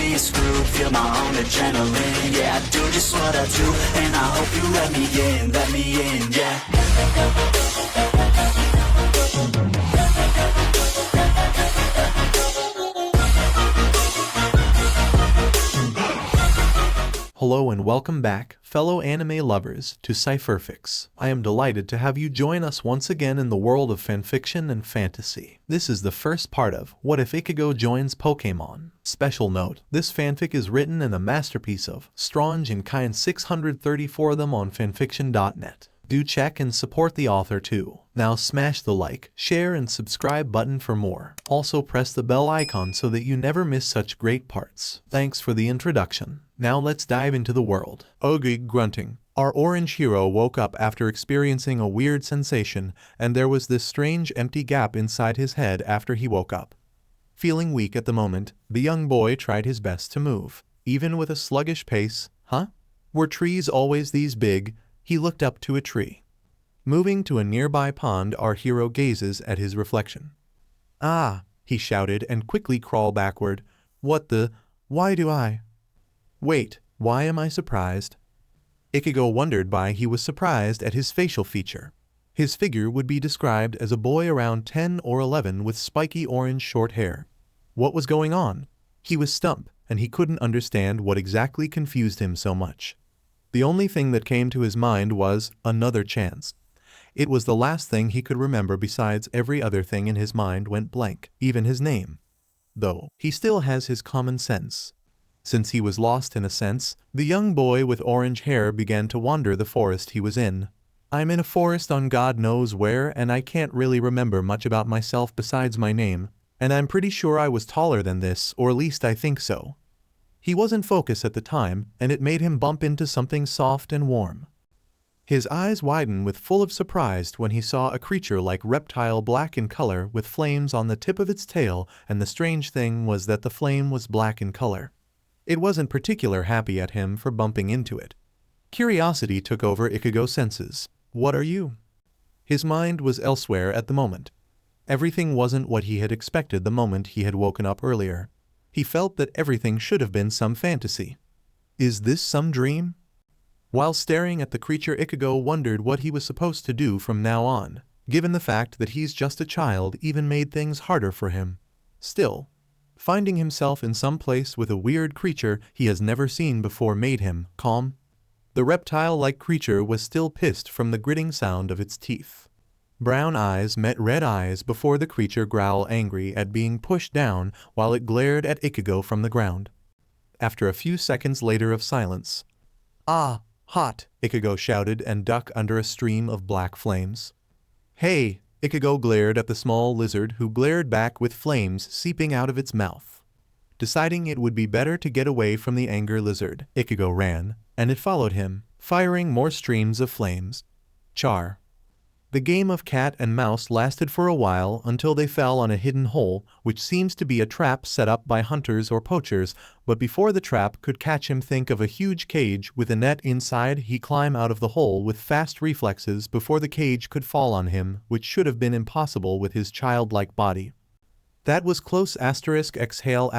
be screwed, feel my own adrenaline. Yeah, I do just what I do, and I hope you let me in, yeah. Hello and welcome back, fellow anime lovers, to Cypherfics. I am delighted to have you join us once again in the world of fanfiction and fantasy. This is the first part of What If Ichigo Joins Pokemon? Special note, this fanfic is written in a masterpiece of Strange and Kind 634 of them on fanfiction.net. Do check and support the author too. Now smash the like, share and subscribe button for more. Also press the bell icon so that you never miss such great parts. Thanks for the introduction. Now let's dive into the world. Ugh, grunting. Our orange hero woke up after experiencing a weird sensation, and there was this strange empty gap inside his head after he woke up. Feeling weak at the moment, the young boy tried his best to move, even with a sluggish pace. Were trees always these big? He looked up to a tree. Moving to a nearby pond, our hero gazes at his reflection. "Ah," he shouted and quickly crawled backward. Why do I? Wait, why am I surprised? Ichigo wondered why he was surprised at his facial feature. His figure would be described as a boy around 10 or 11 with spiky orange short hair. What was going on? He was stumped, and he couldn't understand what exactly confused him so much. The only thing that came to his mind was another chance. It was the last thing he could remember, besides every other thing in his mind went blank, even his name. Though, he still has his common sense. Since he was lost in a sense, the young boy with orange hair began to wander the forest he was in. "I'm in a forest on God knows where, and I can't really remember much about myself besides my name, and I'm pretty sure I was taller than this, or at least I think so." He wasn't focused at the time, and it made him bump into something soft and warm. His eyes widened with full of surprise when he saw a creature like reptile, black in color with flames on the tip of its tail, and the strange thing was that the flame was black in color. It wasn't particular happy at him for bumping into it. Curiosity took over Ichigo's senses. "What are you?" His mind was elsewhere at the moment. Everything wasn't what he had expected the moment he had woken up earlier. He felt that everything should have been some fantasy. Is this some dream? While staring at the creature, Ichigo wondered what he was supposed to do from now on, given the fact that he's just a child even made things harder for him. Still, finding himself in some place with a weird creature he has never seen before made him calm. The reptile-like creature was still pissed from the gritting sound of its teeth. Brown eyes met red eyes before the creature growled angry at being pushed down while it glared at Ichigo from the ground. After a few seconds later of silence, "Ah, hot," Ichigo shouted and ducked under a stream of black flames. "Hey," Ichigo glared at the small lizard, who glared back with flames seeping out of its mouth. Deciding it would be better to get away from the angry lizard, Ichigo ran, and it followed him, firing more streams of flames. Char. The game of cat and mouse lasted for a while until they fell on a hidden hole, which seems to be a trap set up by hunters or poachers, but before the trap could catch him, think of a huge cage with a net inside. He climbed out of the hole with fast reflexes before the cage could fall on him, which should have been impossible with his childlike body. That was close. Exhale.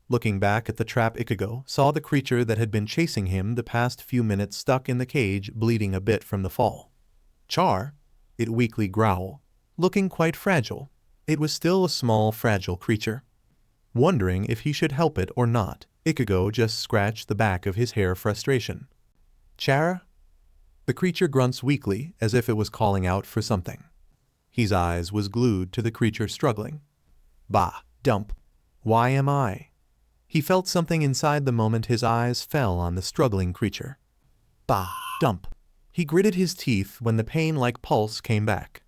Looking back at the trap, Ichigo saw the creature that had been chasing him the past few minutes stuck in the cage, bleeding a bit from the fall. Char. It weakly growled, looking quite fragile. It was still a small, fragile creature. Wondering if he should help it or not, Ichigo just scratched the back of his hair. Frustration. "Chara?" The creature grunts weakly, as if it was calling out for something. His eyes was glued to the creature struggling. "Bah, dump. Why am I?" He felt something inside the moment his eyes fell on the struggling creature. "Bah, dump." He gritted his teeth when the pain-like pulse came back.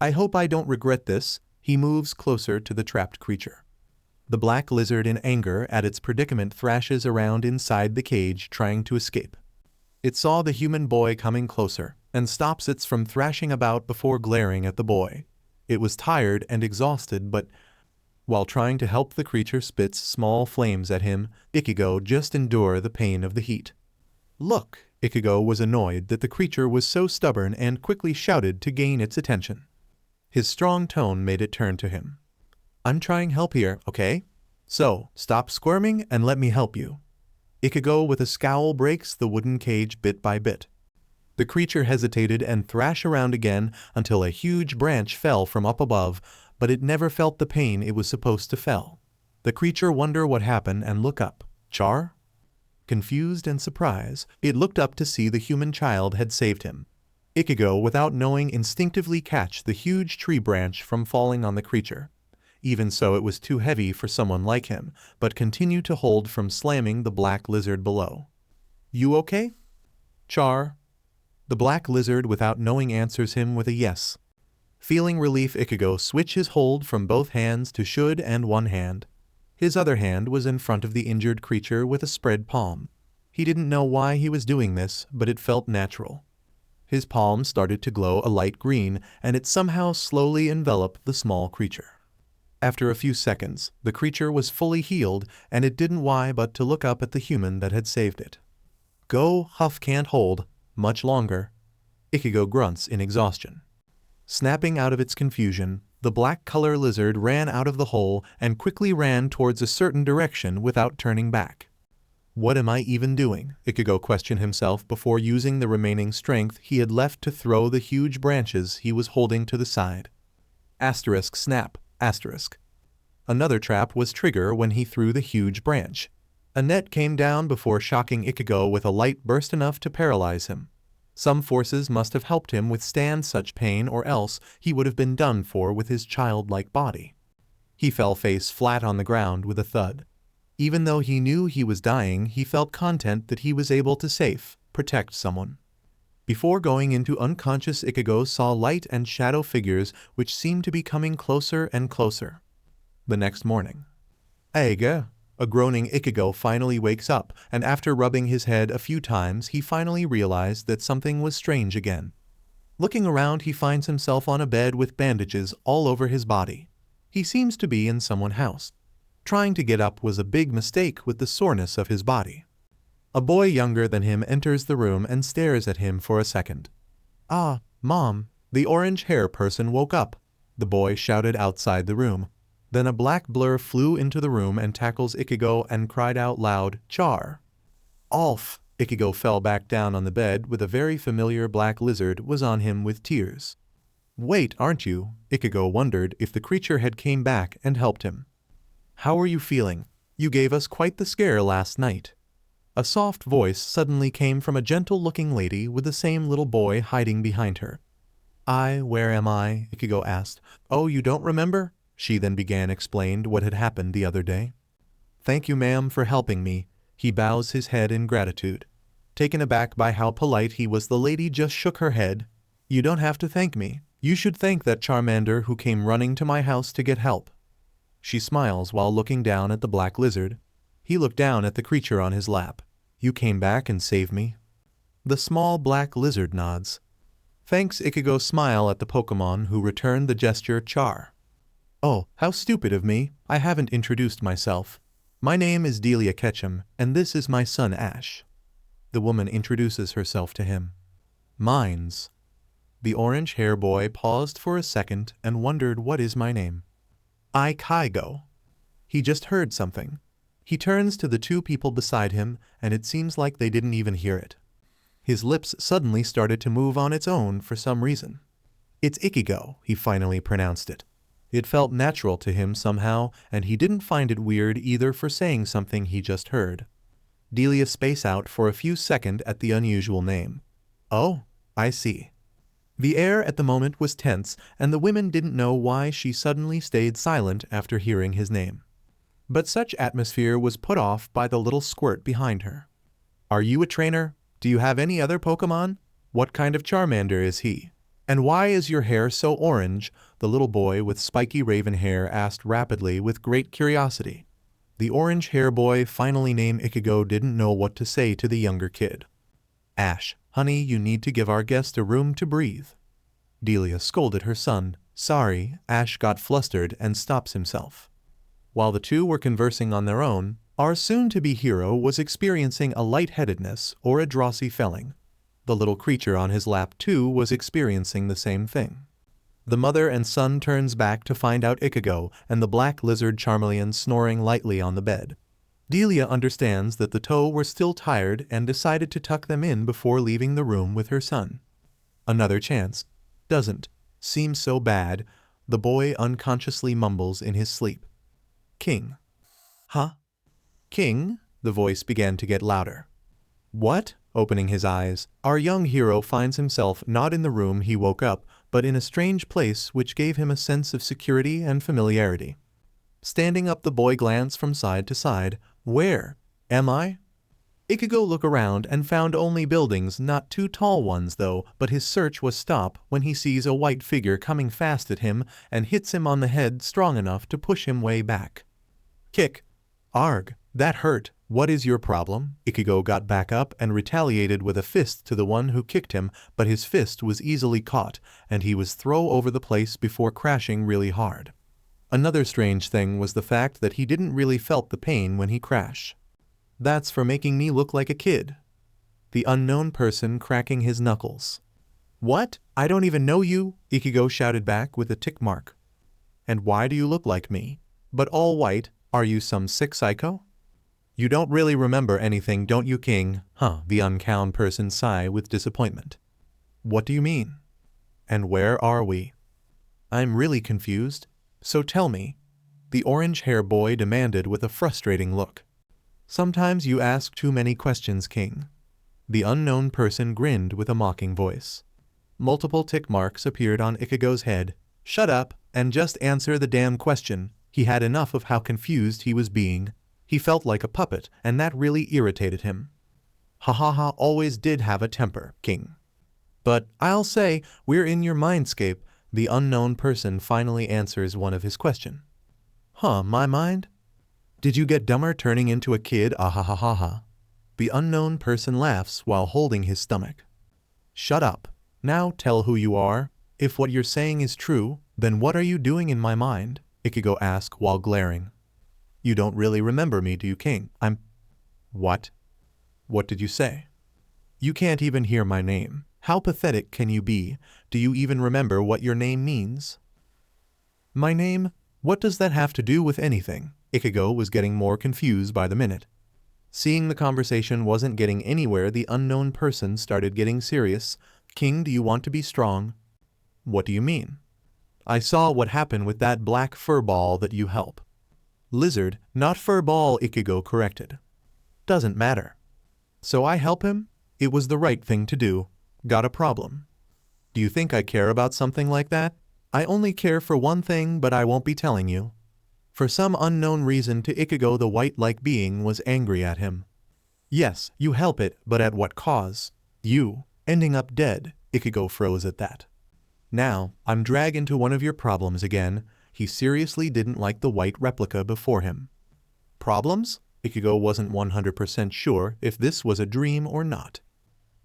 "I hope I don't regret this." He moves closer to the trapped creature. The black lizard, in anger at its predicament, thrashes around inside the cage, trying to escape. It saw the human boy coming closer, and stops it from thrashing about before glaring at the boy. It was tired and exhausted, but while trying to help, the creature spits small flames at him. Ichigo just endure the pain of the heat. "Look!" Ichigo was annoyed that the creature was so stubborn and quickly shouted to gain its attention. His strong tone made it turn to him. "I'm trying help here, okay?" So, stop squirming and let me help you. Ichigo with a scowl breaks the wooden cage bit by bit. The creature hesitated and thrashed around again until a huge branch fell from up above, but it never felt the pain it was supposed to feel. The creature wondered what happened and looked up. Char? Confused and surprised, it looked up to see the human child had saved him. Ichigo, without knowing, instinctively catch the huge tree branch from falling on the creature. Even so, it was too heavy for someone like him, but continued to hold from slamming the black lizard below. You okay? Char? The black lizard, without knowing, answers him with a yes. Feeling relief, Ichigo switched his hold from both hands to should and one hand. His other hand was in front of the injured creature with a spread palm. He didn't know why he was doing this, but it felt natural. His palm started to glow a light green, and it somehow slowly enveloped the small creature. After a few seconds, the creature was fully healed, and it didn't why but to look up at the human that had saved it. Go, Huff can't hold much longer. Ichigo grunts in exhaustion. Snapping out of its confusion, the black color lizard ran out of the hole and quickly ran towards a certain direction without turning back. What am I even doing? Ichigo questioned himself before using the remaining strength he had left to throw the huge branches he was holding to the side. Asterisk snap, asterisk. Another trap was triggered when he threw the huge branch. A net came down before shocking Ichigo with a light burst enough to paralyze him. Some forces must have helped him withstand such pain, or else he would have been done for with his childlike body. He fell face flat on the ground with a thud. Even though he knew he was dying, he felt content that he was able to protect someone. Before going into unconscious, Ichigo saw light and shadow figures which seemed to be coming closer and closer. The next morning. Aiga. A groaning Ichigo finally wakes up, and after rubbing his head a few times, he finally realized that something was strange again. Looking around, he finds himself on a bed with bandages all over his body. He seems to be in someone's house. Trying to get up was a big mistake with the soreness of his body. A boy younger than him enters the room and stares at him for a second. Ah, Mom, the orange hair person woke up, the boy shouted outside the room. Then a black blur flew into the room and tackles Ichigo and cried out loud, Char! Alf! Ichigo fell back down on the bed with a very familiar black lizard was on him with tears. Wait, aren't you? Ichigo wondered if the creature had came back and helped him. How are you feeling? You gave us quite the scare last night. A soft voice suddenly came from a gentle-looking lady with the same little boy hiding behind her. Where am I? Ichigo asked. Oh, you don't remember? She then explained what had happened the other day. Thank you, ma'am, for helping me. He bows his head in gratitude. Taken aback by how polite he was, the lady just shook her head. You don't have to thank me. You should thank that Charmander who came running to my house to get help. She smiles while looking down at the black lizard. He looked down at the creature on his lap. You came back and saved me? The small black lizard nods. Thanks. Ichigo smile at the Pokemon who returned the gesture Char. Oh, how stupid of me. I haven't introduced myself. My name is Delia Ketchum, and this is my son Ash. The woman introduces herself to him. Mines. The orange hair boy paused for a second and wondered what is my name. Ichigo. He just heard something. He turns to the two people beside him, and it seems like they didn't even hear it. His lips suddenly started to move on its own for some reason. It's Ichigo, he finally pronounced it. It felt natural to him somehow, and he didn't find it weird either for saying something he just heard. Delia spaced out for a few seconds at the unusual name. Oh, I see. The air at the moment was tense, and the women didn't know why she suddenly stayed silent after hearing his name. But such atmosphere was put off by the little squirt behind her. Are you a trainer? Do you have any other Pokemon? What kind of Charmander is he? And why is your hair so orange? The little boy with spiky raven hair asked rapidly with great curiosity. The orange hair boy, finally named Ichigo, didn't know what to say to the younger kid. Ash, honey, you need to give our guest a room to breathe. Delia scolded her son. Sorry, Ash got flustered and stops himself. While the two were conversing on their own, our soon-to-be hero was experiencing a lightheadedness or a drowsy feeling. The little creature on his lap too was experiencing the same thing. The mother and son turns back to find out Ichigo and the black lizard Charmeleon snoring lightly on the bed. Delia understands that the toe were still tired and decided to tuck them in before leaving the room with her son. Another chance. Doesn't seem so bad, the boy unconsciously mumbles in his sleep. King. Huh? King? The voice began to get louder. What? Opening his eyes, our young hero finds himself not in the room he woke up, but in a strange place which gave him a sense of security and familiarity. Standing up, the boy glanced from side to side. Where am I? Ichigo looked around and found only buildings, not too tall ones though, but his search was stopped when he sees a white figure coming fast at him and hits him on the head strong enough to push him way back. Kick. Arg, that hurt. What is your problem? Ichigo got back up and retaliated with a fist to the one who kicked him, but his fist was easily caught, and he was thrown over the place before crashing really hard. Another strange thing was the fact that he didn't really felt the pain when he crashed. That's for making me look like a kid. The unknown person cracking his knuckles. What? I don't even know you, Ichigo shouted back with a tick mark. And why do you look like me? But all white, are you some sick psycho? You don't really remember anything, don't you, King? Huh, the uncowned person sighed with disappointment. What do you mean? And where are we? I'm really confused, so tell me, the orange-hair boy demanded with a frustrating look. Sometimes you ask too many questions, King. The unknown person grinned with a mocking voice. Multiple tick marks appeared on Ichigo's head. Shut up, and just answer the damn question. He had enough of how confused he was being. He felt like a puppet, and that really irritated him. Ha ha ha, always did have a temper, King. But I'll say, we're in your mindscape, the unknown person finally answers one of his questions. Huh, my mind? Did you get dumber turning into a kid? Ah ha ha ha ha. The unknown person laughs while holding his stomach. Shut up. Now tell who you are. If what you're saying is true, then what are you doing in my mind? Ichigo asked while glaring. You don't really remember me, do you, King? I'm... What? What did you say? You can't even hear my name. How pathetic can you be? Do you even remember what your name means? My name? What does that have to do with anything? Ichigo was getting more confused by the minute. Seeing the conversation wasn't getting anywhere, the unknown person started getting serious. King, do you want to be strong? What do you mean? I saw what happened with that black fur ball that you help. Lizard, not fur ball, Ichigo corrected. Doesn't matter. So I help him? It was the right thing to do. Got a problem. Do you think I care about something like that? I only care for one thing, but I won't be telling you. For some unknown reason to Ichigo, the white-like being was angry at him. Yes, you help it, but at what cause? You, ending up dead. Ichigo froze at that. Now, I'm dragged into one of your problems again. He seriously didn't like the white replica before him. Problems? Ichigo wasn't 100% sure if this was a dream or not.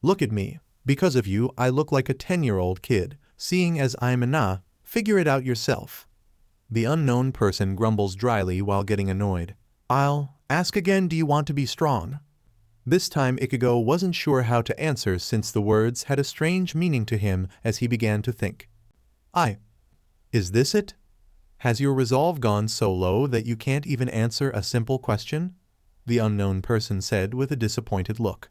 Look at me. Because of you, I look like a 10-year-old kid. Seeing as I'm a figure it out yourself. The unknown person grumbles dryly while getting annoyed. I'll ask again, do you want to be strong? This time Ichigo wasn't sure how to answer since the words had a strange meaning to him as he began to think. Is this it? Has your resolve gone so low that you can't even answer a simple question? The unknown person said with a disappointed look.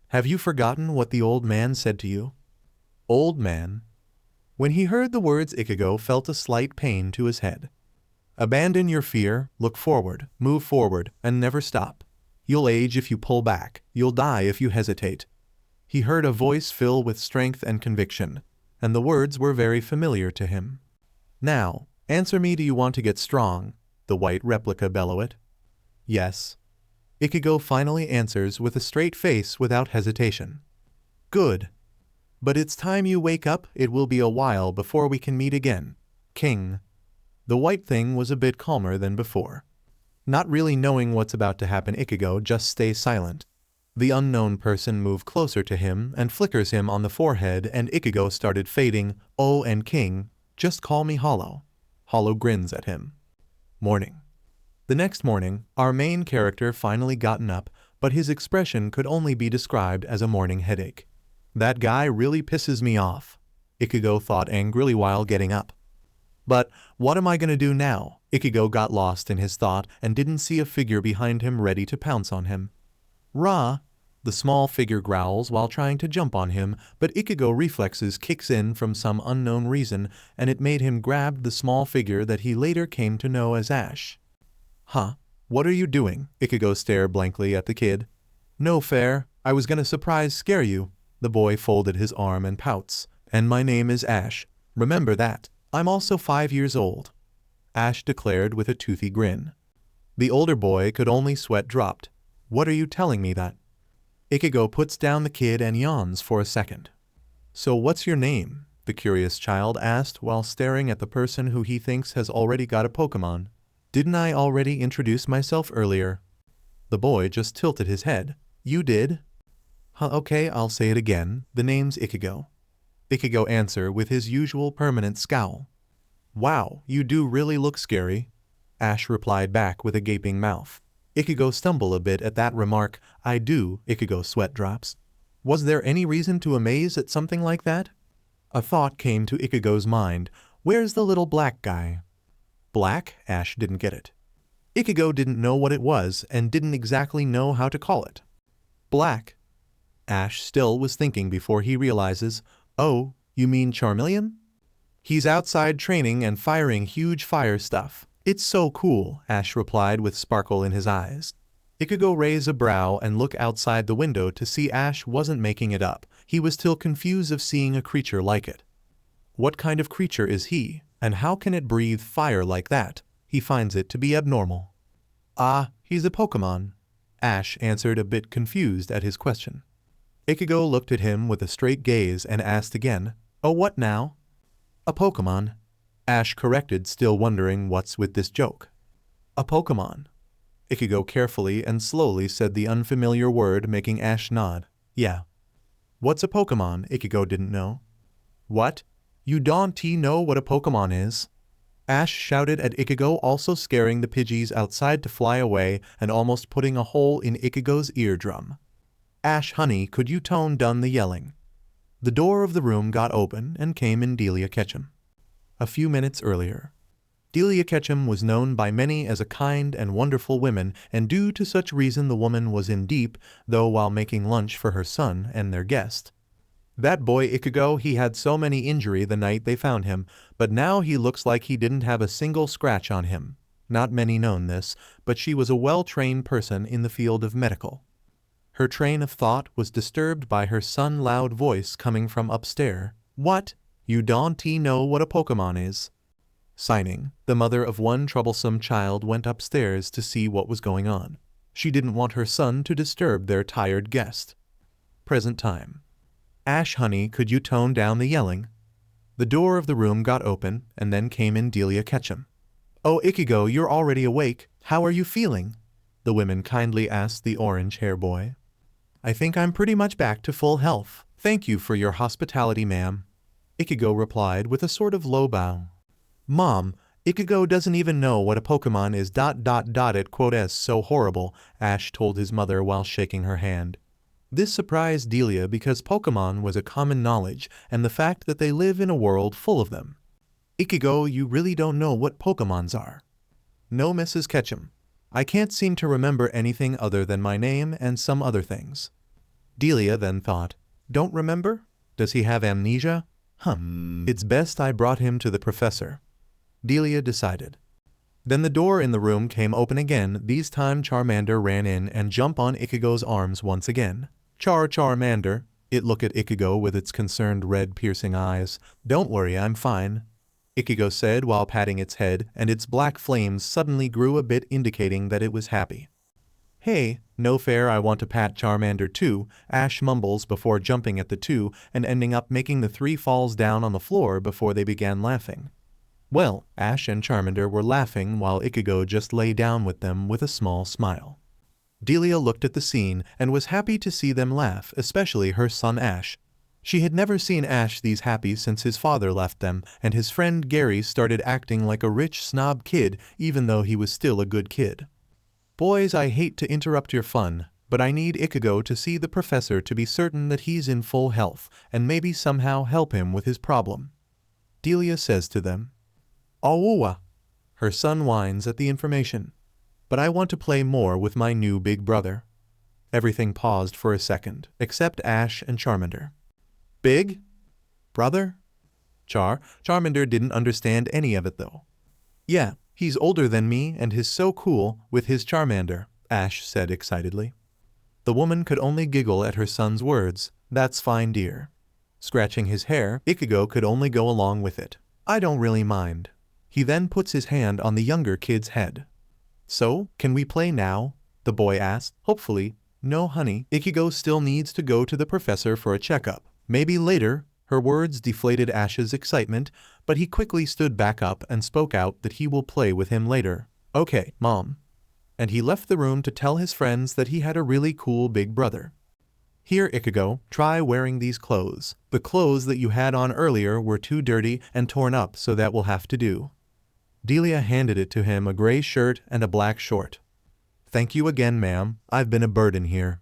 Have you forgotten what the old man said to you? Old man? When he heard the words, Ichigo felt a slight pain to his head. Abandon your fear, look forward, move forward, and never stop. You'll age if you pull back, you'll die if you hesitate. He heard a voice fill with strength and conviction, and the words were very familiar to him. Now, answer me, do you want to get strong? The white replica bellowed. Yes. Ichigo finally answers with a straight face without hesitation. Good. But it's time you wake up, it will be a while before we can meet again. King. The white thing was a bit calmer than before. Not really knowing what's about to happen, Ichigo just stays silent. The unknown person moved closer to him and flickers him on the forehead, and Ichigo started fading. Oh, and King, just call me Hollow. Hollow grins at him. Morning. The next morning, our main character finally gotten up, but his expression could only be described as a morning headache. That guy really pisses me off. Ichigo thought angrily while getting up. But what am I gonna do now? Ichigo got lost in his thought and didn't see a figure behind him ready to pounce on him. Rah! The small figure growls while trying to jump on him, but Ichigo reflexes kicks in from some unknown reason, and it made him grab the small figure that he later came to know as Ash. Huh? What are you doing? Ichigo stared blankly at the kid. No fair, I was gonna surprise scare you. The boy folded his arm and pouts. And my name is Ash. Remember that. I'm also 5 years old. Ash declared with a toothy grin. The older boy could only sweat dropped. What are you telling me that? Ichigo puts down the kid and yawns for a second. So what's your name? The curious child asked while staring at the person who he thinks has already got a Pokemon. Didn't I already introduce myself earlier? The boy just tilted his head. You did? Huh, okay, I'll say it again. The name's Ichigo. Ichigo answered with his usual permanent scowl. Wow, you do really look scary. Ash replied back with a gaping mouth. Ichigo stumbled a bit at that remark. I do, Ichigo sweat drops. Was there any reason to amaze at something like that? A thought came to Ichigo's mind. Where's the little black guy? Black? Ash didn't get it. Ichigo didn't know what it was and didn't exactly know how to call it. Black. Ash still was thinking before he realizes, oh, you mean Charmeleon? He's outside training and firing huge fire stuff. It's so cool, Ash replied with sparkle in his eyes. Ichigo raised a brow and looked outside the window to see Ash wasn't making it up. He was still confused of seeing a creature like it. What kind of creature is he, and how can it breathe fire like that? He finds it to be abnormal. Ah, he's a Pokemon. Ash answered a bit confused at his question. Ichigo looked at him with a straight gaze and asked again, oh, what now? A Pokemon. Ash corrected, still wondering what's with this joke. A Pokemon. Ichigo carefully and slowly said the unfamiliar word, making Ash nod. Yeah. What's a Pokemon? Ichigo didn't know. What? You don't know what a Pokemon is? Ash shouted at Ichigo, also scaring the Pidgeys outside to fly away and almost putting a hole in Ichigo's eardrum. Ash, honey, could you tone down the yelling? The door of the room got open and came in Delia Ketchum. A few minutes earlier, Delia Ketchum was known by many as a kind and wonderful woman, and due to such reason the woman was in deep, though while making lunch for her son and their guest. That boy Ichigo, he had so many injury the night they found him, but now he looks like he didn't have a single scratch on him. Not many known this, but she was a well-trained person in the field of medical. Her train of thought was disturbed by her son's loud voice coming from upstairs. What? You don't know what a Pokemon is? Signing, the mother of one troublesome child went upstairs to see what was going on. She didn't want her son to disturb their tired guest. Present time. Ash, honey, could you tone down the yelling? The door of the room got open, and then came in Delia Ketchum. Oh, Ichigo, you're already awake. How are you feeling? The women kindly asked the orange-haired boy. I think I'm pretty much back to full health. Thank you for your hospitality, ma'am. Ichigo replied with a sort of low bow. Mom, Ichigo doesn't even know what a Pokemon is. It quotes so horrible, Ash told his mother while shaking her hand. This surprised Delia because Pokemon was a common knowledge and the fact that they live in a world full of them. Ichigo, you really don't know what Pokemons are. No, Mrs. Ketchum. I can't seem to remember anything other than my name and some other things. Delia then thought, don't remember? Does he have amnesia? It's best I brought him to the professor. Delia decided. Then the door in the room came open again. This time Charmander ran in and jumped on Ichigo's arms once again. Charmander. It looked at Ichigo with its concerned red piercing eyes. Don't worry, I'm fine. Ichigo said while patting its head, and its black flames suddenly grew a bit, indicating that it was happy. Hey, no fair, I want to pat Charmander too, Ash mumbles before jumping at the two and ending up making the three falls down on the floor before they began laughing. Well, Ash and Charmander were laughing while Ichigo just lay down with them with a small smile. Delia looked at the scene and was happy to see them laugh, especially her son Ash. She had never seen Ash these happy since his father left them, and his friend Gary started acting like a rich snob kid even though he was still a good kid. Boys, I hate to interrupt your fun, but I need Ichigo to see the professor to be certain that he's in full health and maybe somehow help him with his problem. Delia says to them. Awuwa. Her son whines at the information. But I want to play more with my new big brother. Everything paused for a second, except Ash and Charmander. Big? Brother? Charmander didn't understand any of it though. Yeah, he's older than me and he's so cool with his Charmander, Ash said excitedly. The woman could only giggle at her son's words. That's fine, dear. Scratching his hair, Ichigo could only go along with it. I don't really mind. He then puts his hand on the younger kid's head. So, can we play now? The boy asked. Hopefully. No, honey. Ichigo still needs to go to the professor for a checkup. Maybe later. Her words deflated Ash's excitement, but he quickly stood back up and spoke out that he will play with him later. Okay, Mom. And he left the room to tell his friends that he had a really cool big brother. Here, Ichigo, try wearing these clothes. The clothes that you had on earlier were too dirty and torn up, so that will have to do. Delia handed it to him, a gray shirt and a black short. Thank you again, ma'am. I've been a burden here.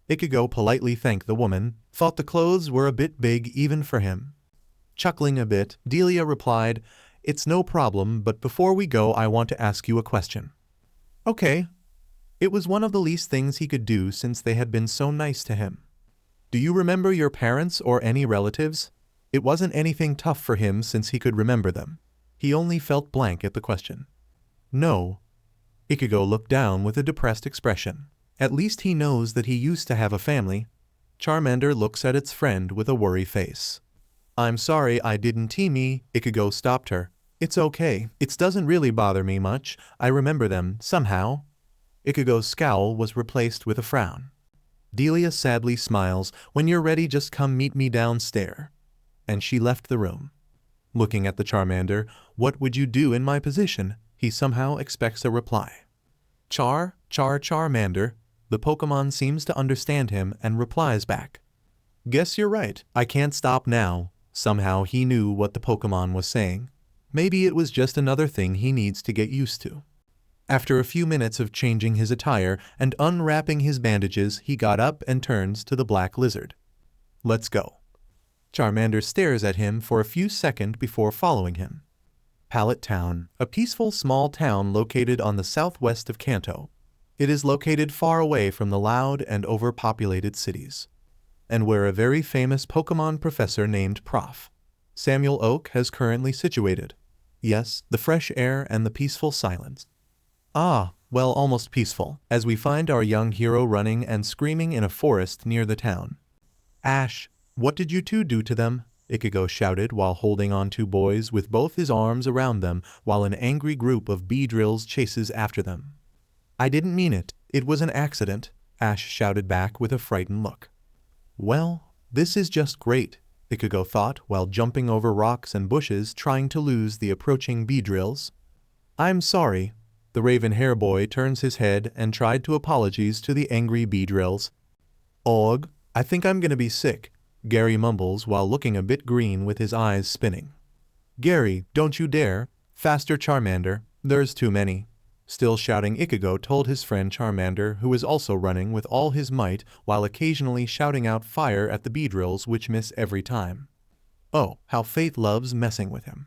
Ichigo politely thanked the woman, thought the clothes were a bit big even for him. Chuckling a bit, Delia replied, It's no problem, but before we go I want to ask you a question. Okay. It was one of the least things he could do since they had been so nice to him. Do you remember your parents or any relatives? It wasn't anything tough for him since he could remember them. He only felt blank at the question. No. Ichigo looked down with a depressed expression. At least he knows that he used to have a family. Charmander looks at its friend with a worry face. I'm sorry I didn't team. Ichigo stopped her. It's okay. It doesn't really bother me much. I remember them, somehow. Ichigo's scowl was replaced with a frown. Delia sadly smiles. When you're ready, just come meet me downstairs. And she left the room. Looking at the Charmander, what would you do in my position? He somehow expects a reply. Charmander. The Pokemon seems to understand him and replies back. Guess you're right. I can't stop now. Somehow he knew what the Pokemon was saying. Maybe it was just another thing he needs to get used to. After a few minutes of changing his attire and unwrapping his bandages, he got up and turns to the black lizard. Let's go. Charmander stares at him for a few seconds before following him. Pallet Town, a peaceful small town located on the southwest of Kanto. It is located far away from the loud and overpopulated cities, and where a very famous Pokemon professor named Prof. Samuel Oak has currently situated. Yes, the fresh air and the peaceful silence. Ah, well, almost peaceful, as we find our young hero running and screaming in a forest near the town. Ash, what did you two do to them? Ichigo shouted while holding on two boys with both his arms around them while an angry group of Beedrills chases after them. I didn't mean it. It was an accident, Ash shouted back with a frightened look. Well, this is just great, Ichigo thought while jumping over rocks and bushes trying to lose the approaching Beedrills. I'm sorry. The raven hair boy turns his head and tried to apologize to the angry Beedrills. Ugh, I think I'm gonna be sick, Gary mumbles while looking a bit green with his eyes spinning. Gary, don't you dare. Faster, Charmander. There's too many. Still shouting, Ichigo told his friend Charmander, who was also running with all his might while occasionally shouting out fire at the Beedrills which miss every time. Oh, how fate loves messing with him.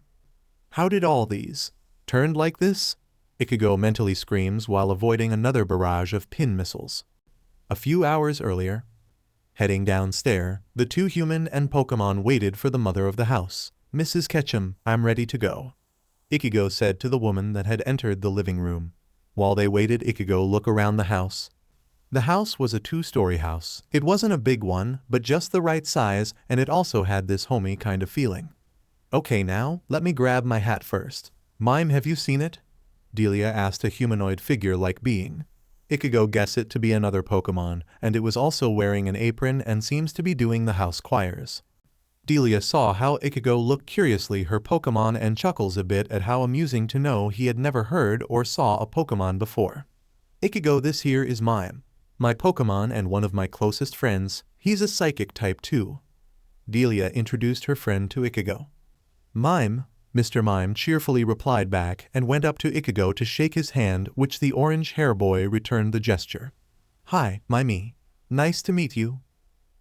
How did all these turned like this? Ichigo mentally screams while avoiding another barrage of pin missiles. A few hours earlier, heading downstairs, the two human and Pokemon waited for the mother of the house. Mrs. Ketchum, I'm ready to go, Ichigo said to the woman that had entered the living room. While they waited, Ichigo looked around the house. The house was a two-story house. It wasn't a big one, but just the right size, and it also had this homey kind of feeling. Okay, now, let me grab my hat first. Mime, have you seen it? Delia asked a humanoid figure-like being. Ichigo guessed it to be another Pokemon, and it was also wearing an apron and seems to be doing the house choirs. Delia saw how Ichigo looked curiously her Pokemon and chuckles a bit at how amusing to know he had never heard or saw a Pokemon before. Ichigo, this here is Mime. My Pokemon and one of my closest friends. He's a psychic type too. Delia introduced her friend to Ichigo. Mime, Mr. Mime cheerfully replied back and went up to Ichigo to shake his hand, which the orange hair boy returned the gesture. Hi, Mimi. Nice to meet you,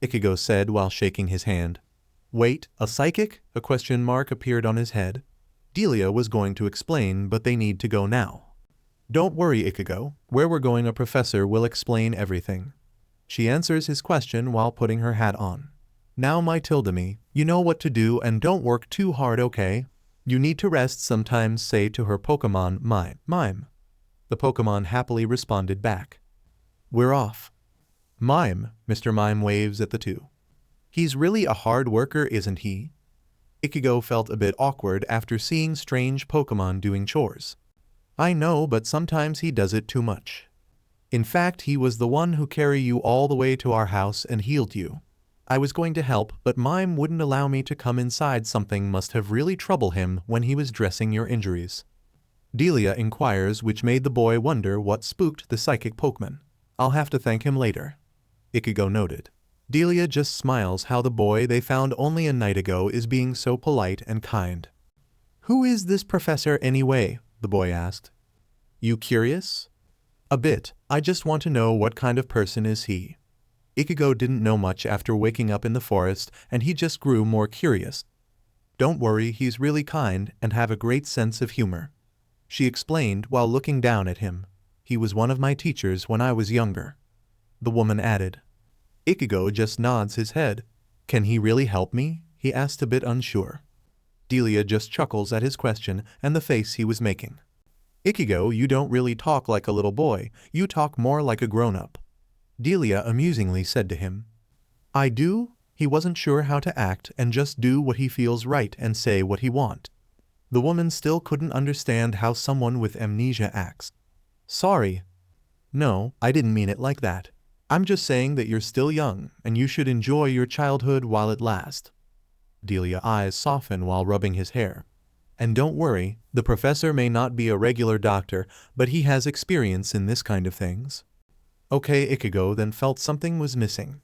Ichigo said while shaking his hand. Wait, a psychic? A question mark appeared on his head. Delia was going to explain, but they need to go now. Don't worry, Ichigo. Where we're going, a professor will explain everything. She answers his question while putting her hat on. Now my Tildamy, you know what to do and don't work too hard, okay? You need to rest sometimes, say to her Pokemon Mime. The Pokemon happily responded back. We're off. Mime, Mr. Mime waves at the two. He's really a hard worker, isn't he? Ichigo felt a bit awkward after seeing strange Pokemon doing chores. I know, but sometimes he does it too much. In fact, he was the one who carried you all the way to our house and healed you. I was going to help, but Mime wouldn't allow me to come inside. Something must have really troubled him when he was dressing your injuries. Delia inquires, which made the boy wonder what spooked the psychic Pokemon. I'll have to thank him later, Ichigo noted. Delia just smiles how the boy they found only a night ago is being so polite and kind. Who is this professor anyway? The boy asked. You curious? A bit. I just want to know what kind of person is he. Ichigo didn't know much after waking up in the forest, and he just grew more curious. Don't worry, he's really kind and have a great sense of humor, she explained while looking down at him. He was one of my teachers when I was younger, the woman added. Ichigo just nods his head. Can he really help me? He asked, a bit unsure. Delia just chuckles at his question and the face he was making. Ichigo, you don't really talk like a little boy, you talk more like a grown-up, Delia amusingly said to him. I do? He wasn't sure how to act and just do what he feels right and say what he want. The woman still couldn't understand how someone with amnesia acts. Sorry. No, I didn't mean it like that. I'm just saying that you're still young and you should enjoy your childhood while it lasts. Delia's eyes soften while rubbing his hair. And don't worry, the professor may not be a regular doctor, but he has experience in this kind of things. Okay, Ichigo then felt something was missing.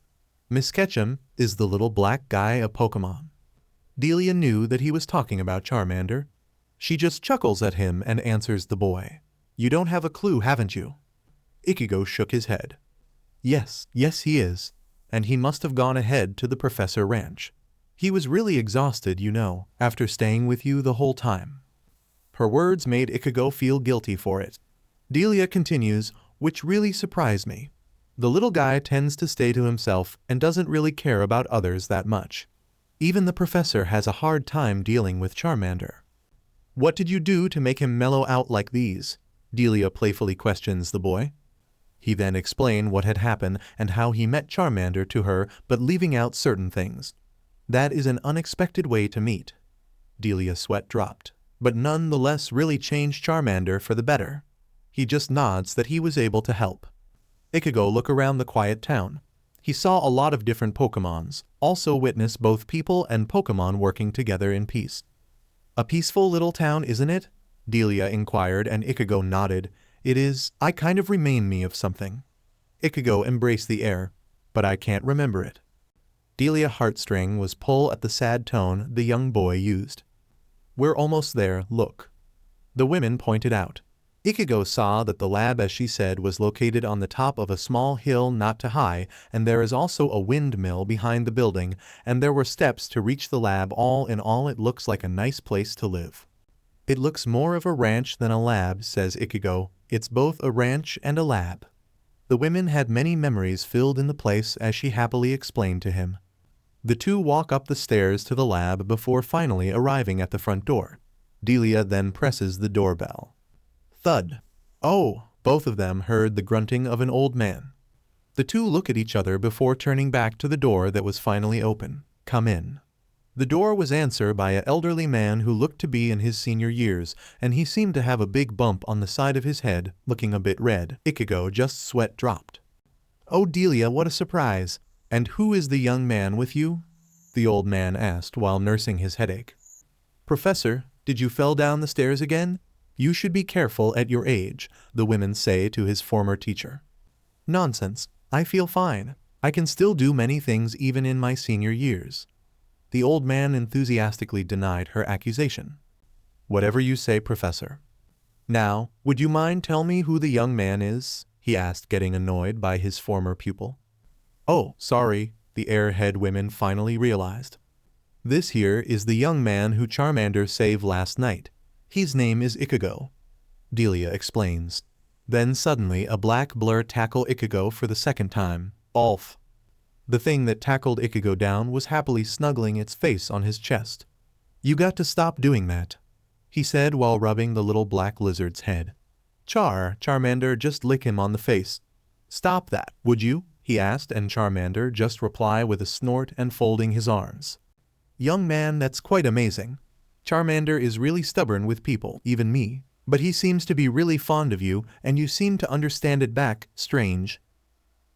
Miss Ketchum, is the little black guy a Pokemon? Delia knew that he was talking about Charmander. She just chuckles at him and answers the boy. You don't have a clue, haven't you? Ichigo shook his head. Yes he is. And he must have gone ahead to the Professor Ranch. He was really exhausted, you know, after staying with you the whole time. Her words made Ichigo feel guilty for it. Delia continues, which really surprised me. The little guy tends to stay to himself and doesn't really care about others that much. Even the professor has a hard time dealing with Charmander. What did you do to make him mellow out like these? Delia playfully questions the boy. He then explained what had happened and how he met Charmander to her, but leaving out certain things. That is an unexpected way to meet. Delia's sweat dropped, but nonetheless really changed Charmander for the better. He just nods that he was able to help. Ichigo looked around the quiet town. He saw a lot of different Pokemons, also witnessed both people and Pokemon working together in peace. A peaceful little town, isn't it? Delia inquired, and Ichigo nodded. It is. I kind of remind me of something. Ichigo embraced the air, but I can't remember it. Delia's heartstring was pulled at the sad tone the young boy used. We're almost there, look, the women pointed out. Ichigo saw that the lab, as she said, was located on the top of a small hill not too high, and there is also a windmill behind the building, and there were steps to reach the lab. All in all, it looks like a nice place to live. It looks more of a ranch than a lab, says Ichigo. It's both a ranch and a lab. The women had many memories filled in the place, as she happily explained to him. The two walk up the stairs to the lab before finally arriving at the front door. Delia then presses the doorbell. Thud. Oh, both of them heard the grunting of an old man. The two look at each other before turning back to the door that was finally open. Come in. The door was answered by an elderly man who looked to be in his senior years, and he seemed to have a big bump on the side of his head, looking a bit red. Ichigo just sweat dropped. Oh Delia, what a surprise! And who is the young man with you? The old man asked while nursing his headache. Professor, did you fell down the stairs again? You should be careful at your age, the women say to his former teacher. Nonsense, I feel fine. I can still do many things even in my senior years. The old man enthusiastically denied her accusation. Whatever you say, Professor. Now, would you mind tell me who the young man is? he asked, getting annoyed by his former pupil. Oh, sorry, the airhead women finally realized. This here is the young man who Charmander saved last night. His name is Ichigo, Delia explains. Then suddenly a black blur tackled Ichigo for the second time. Ulf. The thing that tackled Ichigo down was happily snuggling its face on his chest. You got to stop doing that, he said while rubbing the little black lizard's head. Charmander, just lick him on the face. Stop that, would you? He asked, and Charmander just replied with a snort and folding his arms. Young man, that's quite amazing. Charmander is really stubborn with people, even me, but he seems to be really fond of you, and you seem to understand it back. Strange,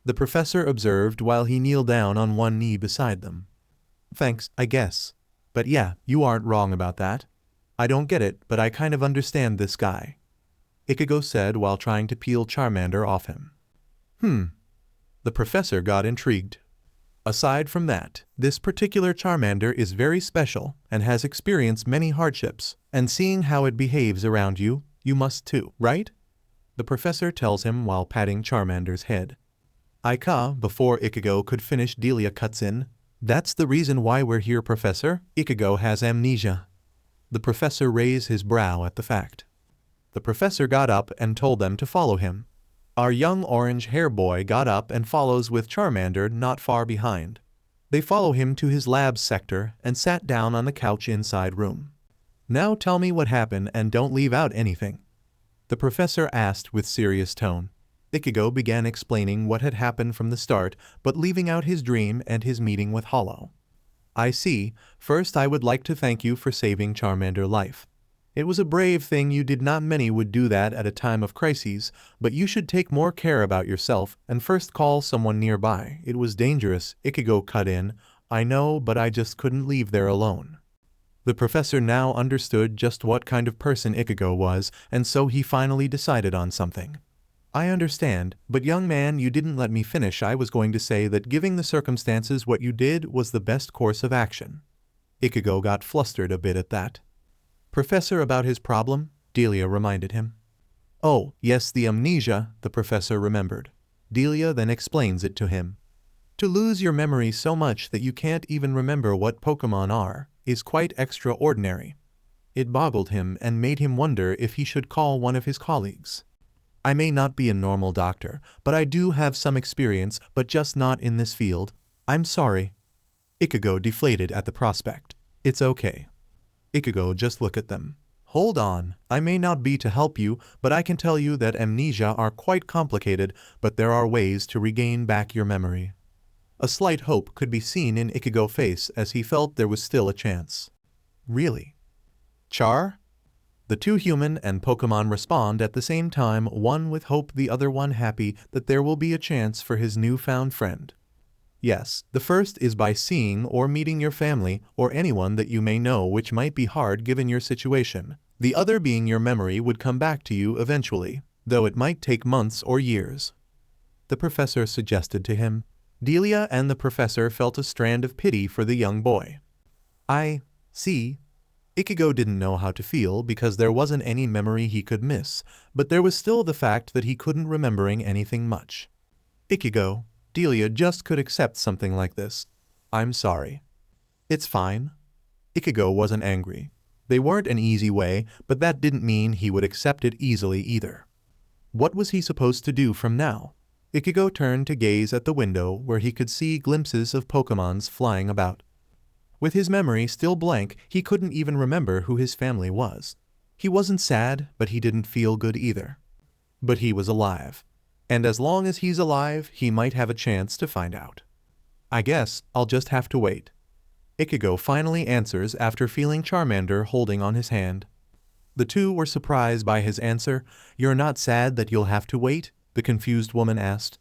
the professor observed while he kneeled down on one knee beside them. Thanks, I guess. But yeah, you aren't wrong about that. I don't get it, but I kind of understand this guy, Ichigo said while trying to peel Charmander off him. The professor got intrigued. Aside from that, this particular Charmander is very special and has experienced many hardships, and seeing how it behaves around you, you must too, right? The professor tells him while patting Charmander's head. Before Ichigo could finish, Delia cuts in. That's the reason why we're here, Professor. Ichigo has amnesia. The professor raised his brow at the fact. The professor got up and told them to follow him. Our young orange hair boy got up and follows with Charmander not far behind. They follow him to his lab sector and sat down on the couch inside room. Now tell me what happened and don't leave out anything, the professor asked with serious tone. Ichigo began explaining what had happened from the start, but leaving out his dream and his meeting with Hollow. I see. First, I would like to thank you for saving Charmander's life. It was a brave thing you did. Not many would do that at a time of crises, but you should take more care about yourself and first call someone nearby. It was dangerous, Ichigo cut in. I know, but I just couldn't leave there alone. The professor now understood just what kind of person Ichigo was, and so he finally decided on something. I understand, but young man, you didn't let me finish. I was going to say that given the circumstances, what you did was the best course of action. Ichigo got flustered a bit at that. Professor, about his problem, Delia reminded him. Oh, yes, the amnesia, the professor remembered. Delia then explains it to him. To lose your memory so much that you can't even remember what Pokemon are is quite extraordinary. It boggled him and made him wonder if he should call one of his colleagues. I may not be a normal doctor, but I do have some experience, but just not in this field. I'm sorry. Ichigo deflated at the prospect. It's okay. Ichigo just looked at them. Hold on, I may not be to help you, but I can tell you that amnesia are quite complicated, but there are ways to regain back your memory. A slight hope could be seen in Ichigo's face as he felt there was still a chance. Really? Char? The two human and Pokemon respond at the same time, one with hope, the other one happy that there will be a chance for his newfound friend. Yes, the first is by seeing or meeting your family or anyone that you may know, which might be hard given your situation. The other being your memory would come back to you eventually, though it might take months or years, the professor suggested to him. Delia and the professor felt a strand of pity for the young boy. I see. Ichigo didn't know how to feel because there wasn't any memory he could miss, but there was still the fact that he couldn't remembering anything much. Ichigo, Delia just could accept something like this. I'm sorry. It's fine. Ichigo wasn't angry. They weren't an easy way, but that didn't mean he would accept it easily either. What was he supposed to do from now? Ichigo turned to gaze at the window where he could see glimpses of Pokemons flying about. With his memory still blank, he couldn't even remember who his family was. He wasn't sad, but he didn't feel good either. But he was alive. And as long as he's alive, he might have a chance to find out. I guess I'll just have to wait. Ichigo finally answers after feeling Charmander holding on his hand. The two were surprised by his answer. You're not sad that you'll have to wait? The confused woman asked.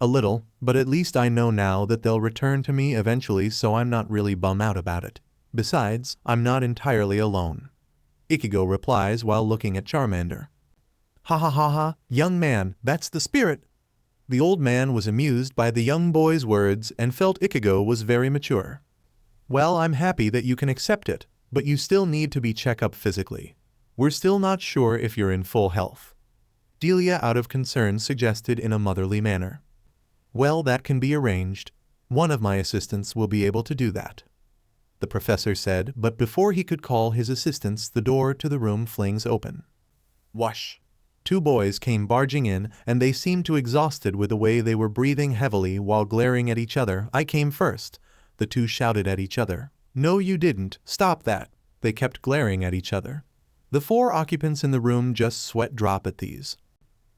A little, but at least I know now that they'll return to me eventually, so I'm not really bummed out about it. Besides, I'm not entirely alone. Ichigo replies while looking at Charmander. Ha ha ha ha, young man, that's the spirit. The old man was amused by the young boy's words and felt Ichigo was very mature. Well, I'm happy that you can accept it, but you still need to be checked up physically. We're still not sure if you're in full health. Delia out of concern suggested in a motherly manner. Well, that can be arranged. One of my assistants will be able to do that, the professor said, but before he could call his assistants, the door to the room flings open. Whoosh! Two boys came barging in, and they seemed too exhausted with the way they were breathing heavily while glaring at each other. I came first, the two shouted at each other. No, you didn't. Stop that. They kept glaring at each other. The four occupants in the room just sweat drop at these.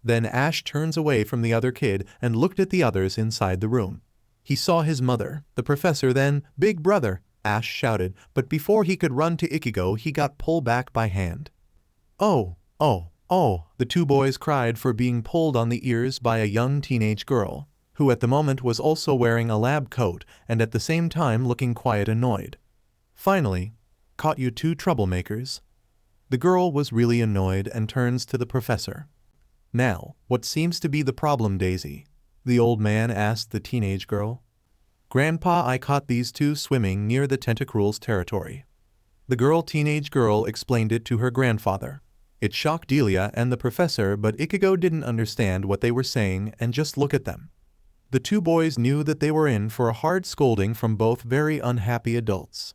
Then Ash turns away from the other kid and looked at the others inside the room. He saw his mother, the professor, then, Big brother, Ash shouted, but before he could run to Ichigo, he got pulled back by hand. Oh, the two boys cried for being pulled on the ears by a young teenage girl, who at the moment was also wearing a lab coat and at the same time looking quite annoyed. Finally, caught you two troublemakers. The girl was really annoyed and turns to the professor. Now, what seems to be the problem, Daisy? The old man asked the teenage girl. Grandpa, I caught these two swimming near the tentacruel's territory. The teenage girl explained it to her grandfather. It shocked Delia and the professor, but Ichigo didn't understand what they were saying and just look at them. The two boys knew that they were in for a hard scolding from both very unhappy adults.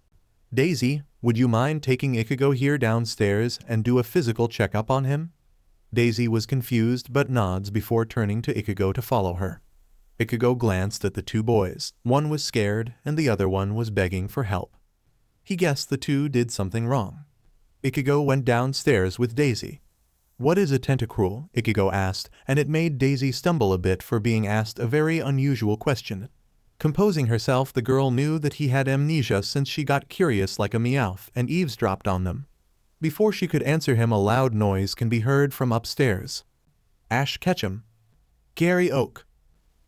Daisy, would you mind taking Ichigo here downstairs and do a physical checkup on him? Daisy was confused but nods before turning to Ichigo to follow her. Ichigo glanced at the two boys. One was scared and the other one was begging for help. He guessed the two did something wrong. Ichigo went downstairs with Daisy. What is a tentacruel? Ichigo asked, and it made Daisy stumble a bit for being asked a very unusual question. Composing herself, the girl knew that he had amnesia since she got curious like a Meowth and eavesdropped on them. Before she could answer him, a loud noise can be heard from upstairs. Ash Ketchum. Gary Oak.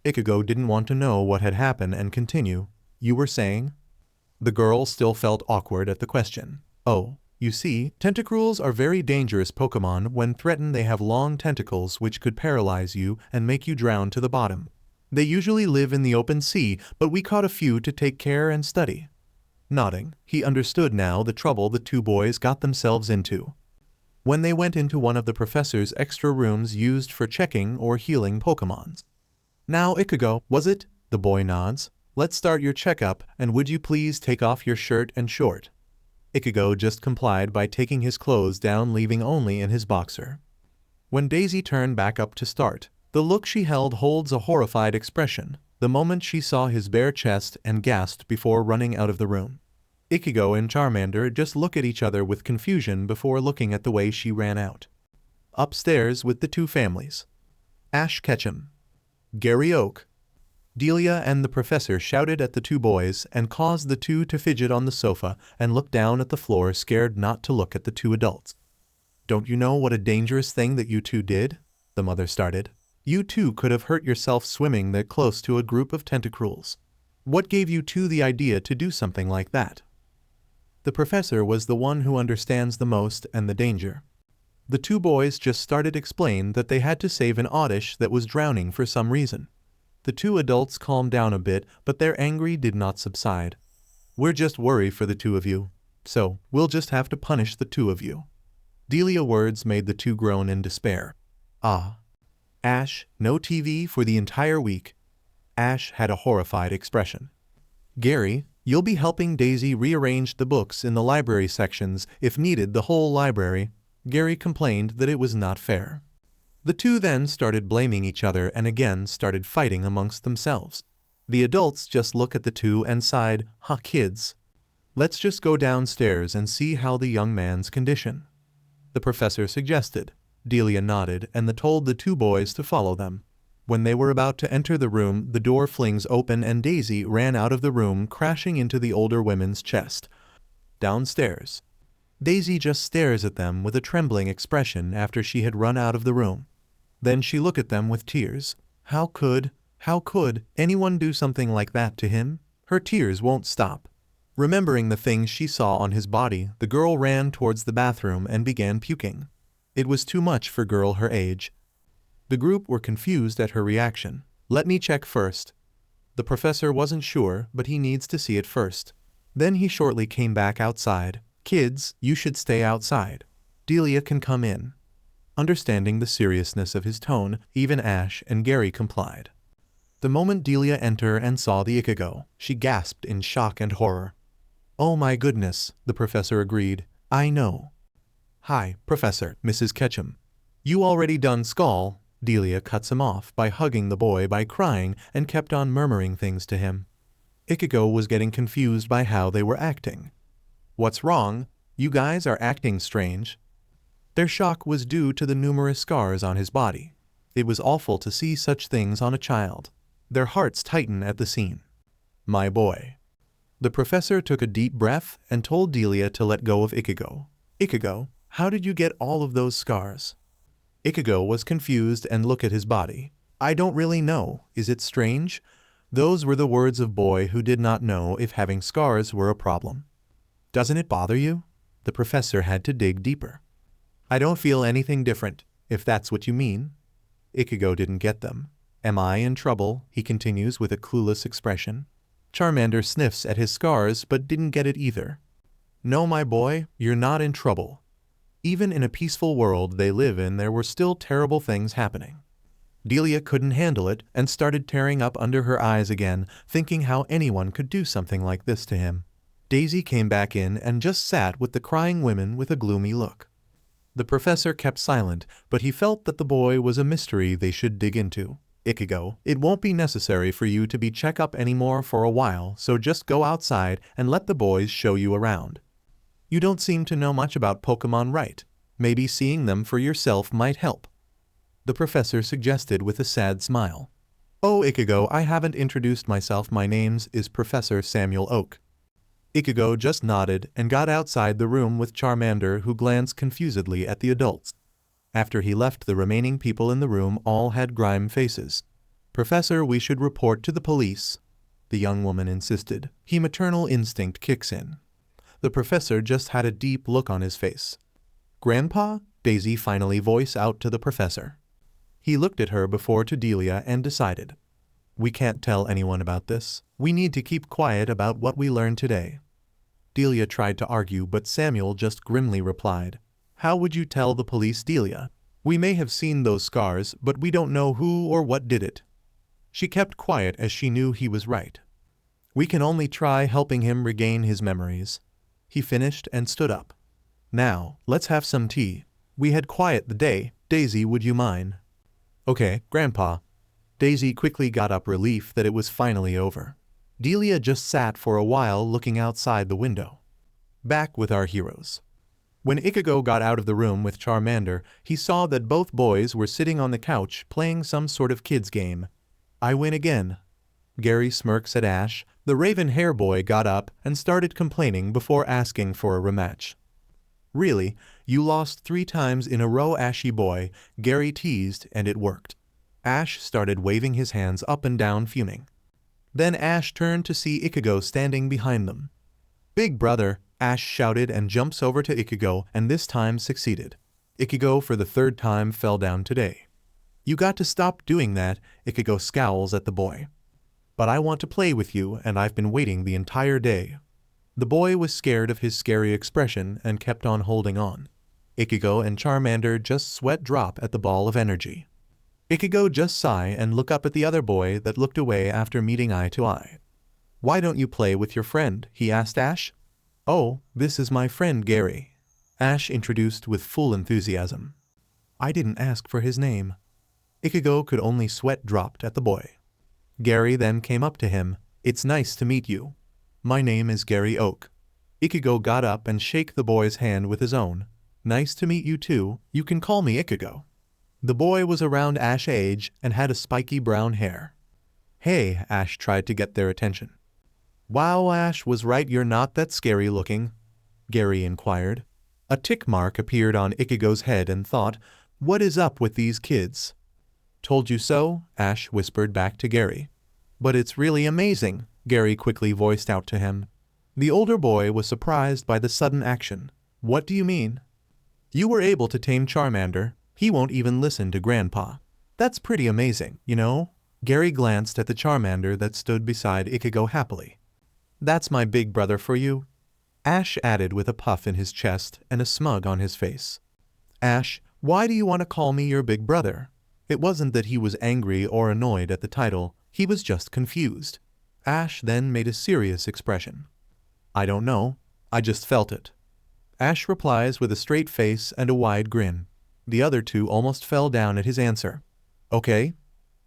Ichigo didn't want to know what had happened and continue. You were saying? The girl still felt awkward at the question. Oh, you see, tentacruels are very dangerous Pokemon. When threatened, they have long tentacles which could paralyze you and make you drown to the bottom. They usually live in the open sea, but we caught a few to take care and study. Nodding, he understood now the trouble the two boys got themselves into when they went into one of the professor's extra rooms used for checking or healing Pokemons. Now Ichigo, was it? The boy nods. Let's start your checkup, and would you please take off your shirt and short? Ichigo just complied by taking his clothes down, leaving only in his boxer. When Daisy turned back up to start, the look she held holds a horrified expression, the moment she saw his bare chest and gasped before running out of the room. Ichigo and Charmander just look at each other with confusion before looking at the way she ran out. Upstairs with the two families. Ash Ketchum. Gary Oak. Delia and the professor shouted at the two boys and caused the two to fidget on the sofa and look down at the floor, scared not to look at the two adults. Don't you know what a dangerous thing that you two did? The mother started. You two could have hurt yourself swimming that close to a group of tentacruels. What gave you two the idea to do something like that? The professor was the one who understands the most and the danger. The two boys just started explain that they had to save an oddish that was drowning for some reason. The two adults calmed down a bit, but their anger did not subside. We're just worried for the two of you, so we'll just have to punish the two of you. Delia's words made the two groan in despair. Ah. Ash, no TV for the entire week. Ash had a horrified expression. Gary, you'll be helping Daisy rearrange the books in the library sections, if needed the whole library. Gary complained that it was not fair. The two then started blaming each other and again started fighting amongst themselves. The adults just looked at the two and sighed, "Ha, kids. Let's just go downstairs and see how the young man's condition," the professor suggested. Delia nodded and told the two boys to follow them. When they were about to enter the room, the door flings open and Daisy ran out of the room, crashing into the older women's chest. Downstairs. Daisy just stares at them with a trembling expression after she had run out of the room. Then she looked at them with tears. How could anyone do something like that to him? Her tears won't stop. Remembering the things she saw on his body, the girl ran towards the bathroom and began puking. It was too much for a girl her age. The group were confused at her reaction. Let me check first. The professor wasn't sure, but he needs to see it first. Then he shortly came back outside. Kids, you should stay outside. Delia can come in. Understanding the seriousness of his tone, even Ash and Gary complied. The moment Delia entered and saw the Ichigo, she gasped in shock and horror. "Oh my goodness," the professor agreed. "I know." "Hi, Professor, Mrs. Ketchum. You already done skull?" Delia cuts him off by hugging the boy by crying and kept on murmuring things to him. Ichigo was getting confused by how they were acting. "What's wrong? You guys are acting strange." Their shock was due to the numerous scars on his body. It was awful to see such things on a child. Their hearts tightened at the scene. "My boy." The professor took a deep breath and told Delia to let go of Ichigo. "Ichigo, how did you get all of those scars?" Ichigo was confused and looked at his body. "I don't really know. Is it strange?" Those were the words of boy who did not know if having scars were a problem. "Doesn't it bother you?" The professor had to dig deeper. "I don't feel anything different, if that's what you mean." Ichigo didn't get them. "Am I in trouble?" he continues with a clueless expression. Charmander sniffs at his scars but didn't get it either. "No, my boy, you're not in trouble." Even in a peaceful world they live in, there were still terrible things happening. Delia couldn't handle it and started tearing up under her eyes again, thinking how anyone could do something like this to him. Daisy came back in and just sat with the crying women with a gloomy look. The professor kept silent, but he felt that the boy was a mystery they should dig into. "Ichigo, it won't be necessary for you to be checked up anymore for a while, so just go outside and let the boys show you around. You don't seem to know much about Pokemon, right? Maybe seeing them for yourself might help," the professor suggested with a sad smile. "Oh, Ichigo, I haven't introduced myself. My name's is Professor Samuel Oak." Ichigo just nodded and got outside the room with Charmander, who glanced confusedly at the adults. After he left, the remaining people in the room all had grime faces. "Professor, we should report to the police," the young woman insisted. He maternal instinct kicks in. The professor just had a deep look on his face. "Grandpa?" Daisy finally voiced out to the professor. He looked at her before to Delia and decided. "We can't tell anyone about this. We need to keep quiet about what we learned today." Delia tried to argue, but Samuel just grimly replied, "How would you tell the police, Delia? We may have seen those scars, but we don't know who or what did it." She kept quiet as she knew he was right. "We can only try helping him regain his memories." He finished and stood up. "Now, let's have some tea. We had quiet the day. Daisy, would you mind?" "Okay, Grandpa." Daisy quickly got up, relief that it was finally over. Delia just sat for a while looking outside the window. Back with our heroes. When Ichigo got out of the room with Charmander, he saw that both boys were sitting on the couch playing some sort of kids game. "I win again." Gary smirks at Ash. The raven hair boy got up and started complaining before asking for a rematch. "Really? You lost 3 times in a row, Ashy boy," Gary teased, and it worked. Ash started waving his hands up and down, fuming. Then Ash turned to see Ichigo standing behind them. "Big brother," Ash shouted and jumps over to Ichigo, and this time succeeded. Ichigo for the 3rd time fell down today. "You got to stop doing that," Ichigo scowls at the boy. "But I want to play with you, and I've been waiting the entire day." The boy was scared of his scary expression and kept on holding on. Ichigo and Charmander just sweat drop at the ball of energy. Ichigo just sigh and look up at the other boy that looked away after meeting eye to eye. "Why don't you play with your friend?" he asked Ash. "Oh, this is my friend Gary," Ash introduced with full enthusiasm. "I didn't ask for his name." Ichigo could only sweat dropped at the boy. Gary then came up to him. "It's nice to meet you. My name is Gary Oak." Ichigo got up and shook the boy's hand with his own. "Nice to meet you too. You can call me Ichigo." The boy was around Ash's age and had a spiky brown hair. "Hey," Ash tried to get their attention. "Wow, Ash was right, you're not that scary looking," Gary inquired. A tick mark appeared on Ichigo's head and thought, "What is up with these kids?" "Told you so," Ash whispered back to Gary. "But it's really amazing," Gary quickly voiced out to him. The older boy was surprised by the sudden action. "What do you mean?" "You were able to tame Charmander. He won't even listen to Grandpa. That's pretty amazing, you know?" Gary glanced at the Charmander that stood beside Ichigo happily. "That's my big brother for you," Ash added with a puff in his chest and a smug on his face. "Ash, Why do you want to call me your big brother? It wasn't that he was angry or annoyed at the title, he was just confused. Ash then made a serious expression. I don't know, I just felt it. Ash replies with a straight face and a wide grin. The other two almost fell down at his answer. Okay.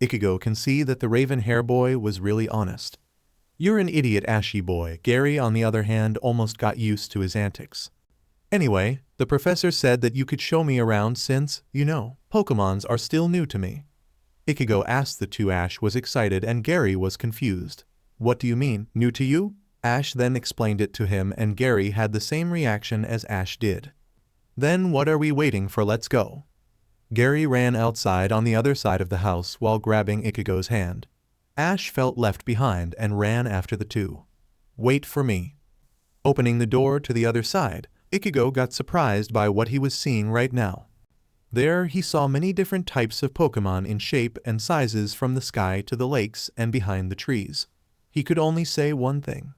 Ichigo can see that the raven hair boy was really honest. You're an idiot, Ashy boy. Gary, on the other hand, almost got used to his antics. Anyway, the professor said that you could show me around since, Pokemons are still new to me. Ichigo asked the two. Ash was excited and Gary was confused. What do you mean, new to you? Ash then explained it to him and Gary had the same reaction as Ash did. Then what are we waiting for? Let's go. Gary ran outside on the other side of the house while grabbing Ichigo's hand. Ash felt left behind and ran after the two. Wait for me. Opening the door to the other side, Ichigo got surprised by what he was seeing right now. There he saw many different types of Pokemon in shape and sizes from the sky to the lakes and behind the trees. He could only say one thing.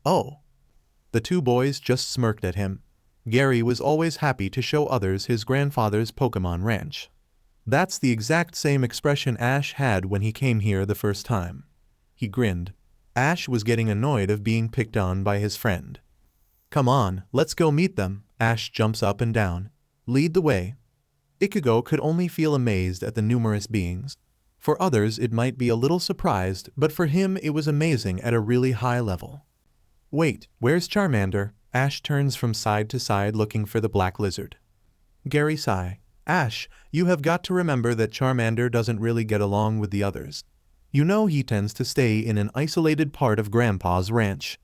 Oh. The two boys just smirked at him. Gary was always happy to show others his grandfather's Pokemon ranch. That's the exact same expression Ash had when he came here the first time. He grinned. Ash was getting annoyed of being picked on by his friend. Come on, let's go meet them. Ash jumps up and down. Lead the way. Ichigo could only feel amazed at the numerous beings. For others it might be a little surprised, but for him it was amazing at a really high level. Wait, where's Charmander? Ash turns from side to side looking for the black lizard. Gary sigh. Ash, you have got to remember that Charmander doesn't really get along with the others. He tends to stay in an isolated part of Grandpa's ranch.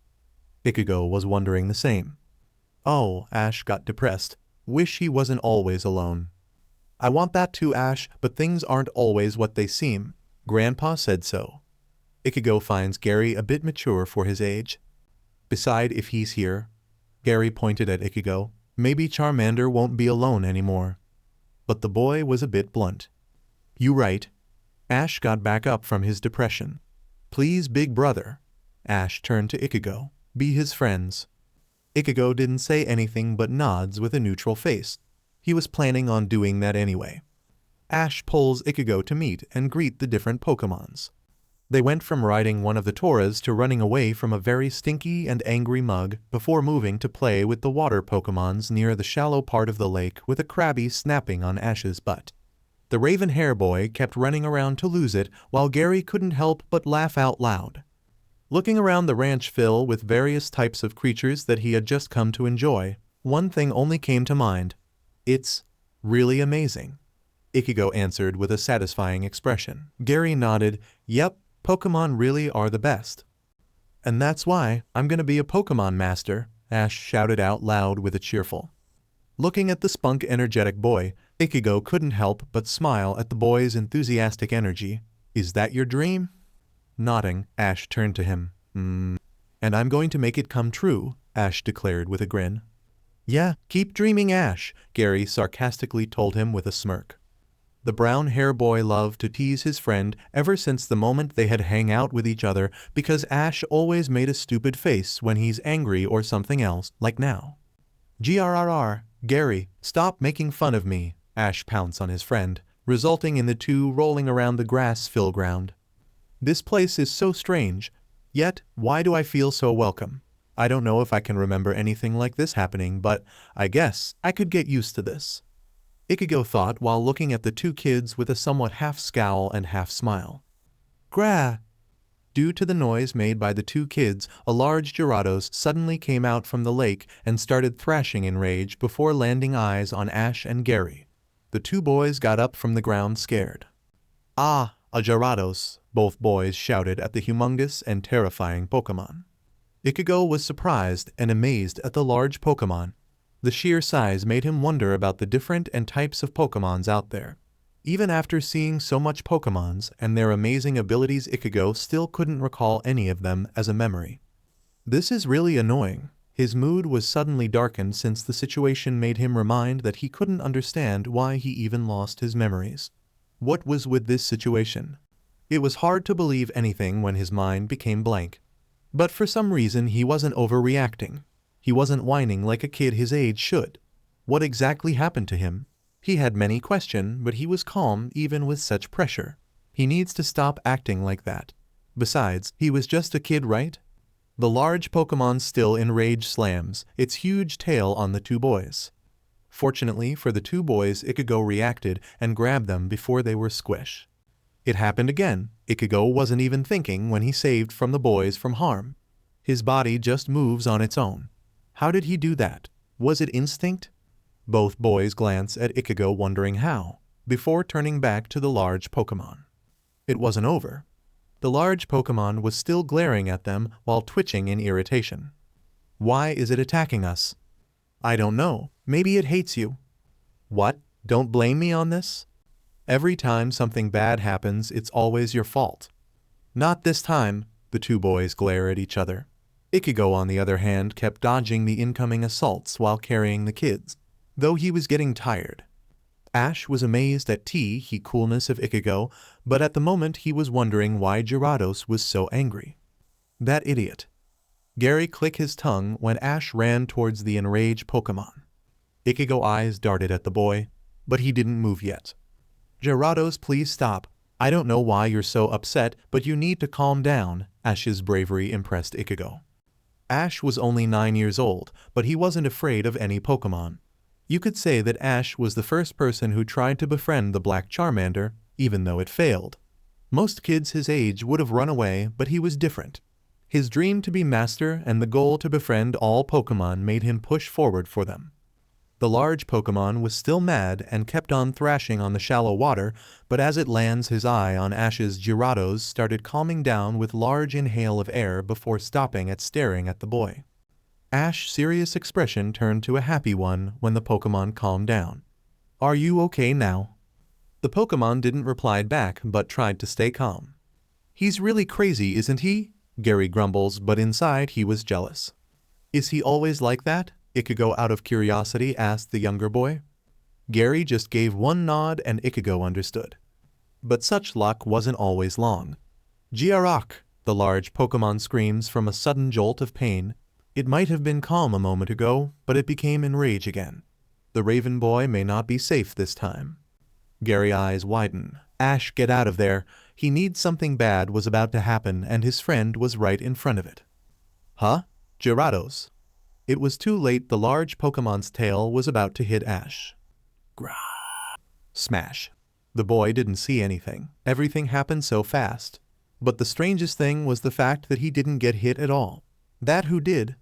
Ichigo was wondering the same. Oh, Ash got depressed. Wish he wasn't always alone. I want that too, Ash, but things aren't always what they seem. Grandpa said so. Ichigo finds Gary a bit mature for his age. Beside, if he's here, Gary pointed at Ichigo, maybe Charmander won't be alone anymore. But the boy was a bit blunt. You right. Ash got back up from his depression. Please, big brother. Ash turned to Ichigo. Be his friends. Ichigo didn't say anything but nods with a neutral face. He was planning on doing that anyway. Ash pulls Ichigo to meet and greet the different Pokemons. They went from riding one of the Tauras to running away from a very stinky and angry mug before moving to play with the water Pokemons near the shallow part of the lake with a Krabby snapping on Ash's butt. The raven hair boy kept running around to lose it while Gary couldn't help but laugh out loud. Looking around the ranch filled with various types of creatures that he had just come to enjoy, one thing only came to mind. It's really amazing. Ichigo answered with a satisfying expression. Gary nodded. Yep. Pokemon really are the best. And that's why I'm gonna be a Pokemon master, Ash shouted out loud with a cheerful. Looking at the spunk energetic boy, Ichigo couldn't help but smile at the boy's enthusiastic energy. Is that your dream? Nodding, Ash turned to him. And I'm going to make it come true, Ash declared with a grin. Yeah, keep dreaming, Ash, Gary sarcastically told him with a smirk. The brown hair boy loved to tease his friend ever since the moment they had hang out with each other because Ash always made a stupid face when he's angry or something else, like now. Grrr, Gary, stop making fun of me, Ash pounced on his friend, resulting in the two rolling around the grass-filled ground. This place is so strange, yet why do I feel so welcome? I don't know if I can remember anything like this happening, but I guess I could get used to this. Ichigo thought while looking at the two kids with a somewhat half scowl and half smile. Gra! Due to the noise made by the two kids, a large Gyarados suddenly came out from the lake and started thrashing in rage before landing eyes on Ash and Gary. The two boys got up from the ground scared. Ah, a Gyarados, both boys shouted at the humongous and terrifying Pokemon. Ichigo was surprised and amazed at the large Pokemon. The sheer size made him wonder about the different and types of Pokemons out there. Even after seeing so much Pokemons and their amazing abilities, Ichigo still couldn't recall any of them as a memory. This is really annoying. His mood was suddenly darkened since the situation made him remind that he couldn't understand why he even lost his memories. What was with this situation? It was hard to believe anything when his mind became blank. But for some reason he wasn't overreacting. He wasn't whining like a kid his age should. What exactly happened to him? He had many questions, but he was calm even with such pressure. He needs to stop acting like that. Besides, he was just a kid, right? The large Pokemon still enraged slams its huge tail on the two boys. Fortunately for the two boys, Ichigo reacted and grabbed them before they were squished. It happened again. Ichigo wasn't even thinking when he saved from the boys from harm. His body just moves on its own. How did he do that? Was it instinct? Both boys glance at Ichigo wondering how, before turning back to the large Pokemon. It wasn't over. The large Pokemon was still glaring at them while twitching in irritation. Why is it attacking us? I don't know. Maybe it hates you. What? Don't blame me on this? Every time something bad happens, it's always your fault. Not this time, the two boys glare at each other. Ichigo, on the other hand, kept dodging the incoming assaults while carrying the kids, though he was getting tired. Ash was amazed at the coolness of Ichigo, but at the moment he was wondering why Gyarados was so angry. That idiot. Gary clicked his tongue when Ash ran towards the enraged Pokemon. Ichigo's eyes darted at the boy, but he didn't move yet. Gyarados, please stop. I don't know why you're so upset, but you need to calm down. Ash's bravery impressed Ichigo. Ash was only 9 years old, but he wasn't afraid of any Pokemon. You could say that Ash was the first person who tried to befriend the Black Charmander, even though it failed. Most kids his age would have run away, but he was different. His dream to be master and the goal to befriend all Pokemon made him push forward for them. The large Pokemon was still mad and kept on thrashing on the shallow water, but as it lands his eye on Ash's, Gyarados started calming down with large inhale of air before stopping at staring at the boy. Ash's serious expression turned to a happy one when the Pokemon calmed down. Are you okay now? The Pokemon didn't reply back but tried to stay calm. He's really crazy, isn't he? Gary grumbles, but inside he was jealous. Is he always like that? Ichigo, out of curiosity, asked the younger boy. Gary just gave one nod and Ichigo understood. But such luck wasn't always long. Giarak! The large Pokemon screams from a sudden jolt of pain. It might have been calm a moment ago, but it became enraged again. The Raven boy may not be safe this time. Gary's eyes widen. Ash, get out of there. He needs something bad was about to happen and his friend was right in front of it. Huh? Gyarados. It was too late. The large Pokemon's tail was about to hit Ash. Grah! Smash. The boy didn't see anything. Everything happened so fast. But the strangest thing was the fact that he didn't get hit at all. That who did?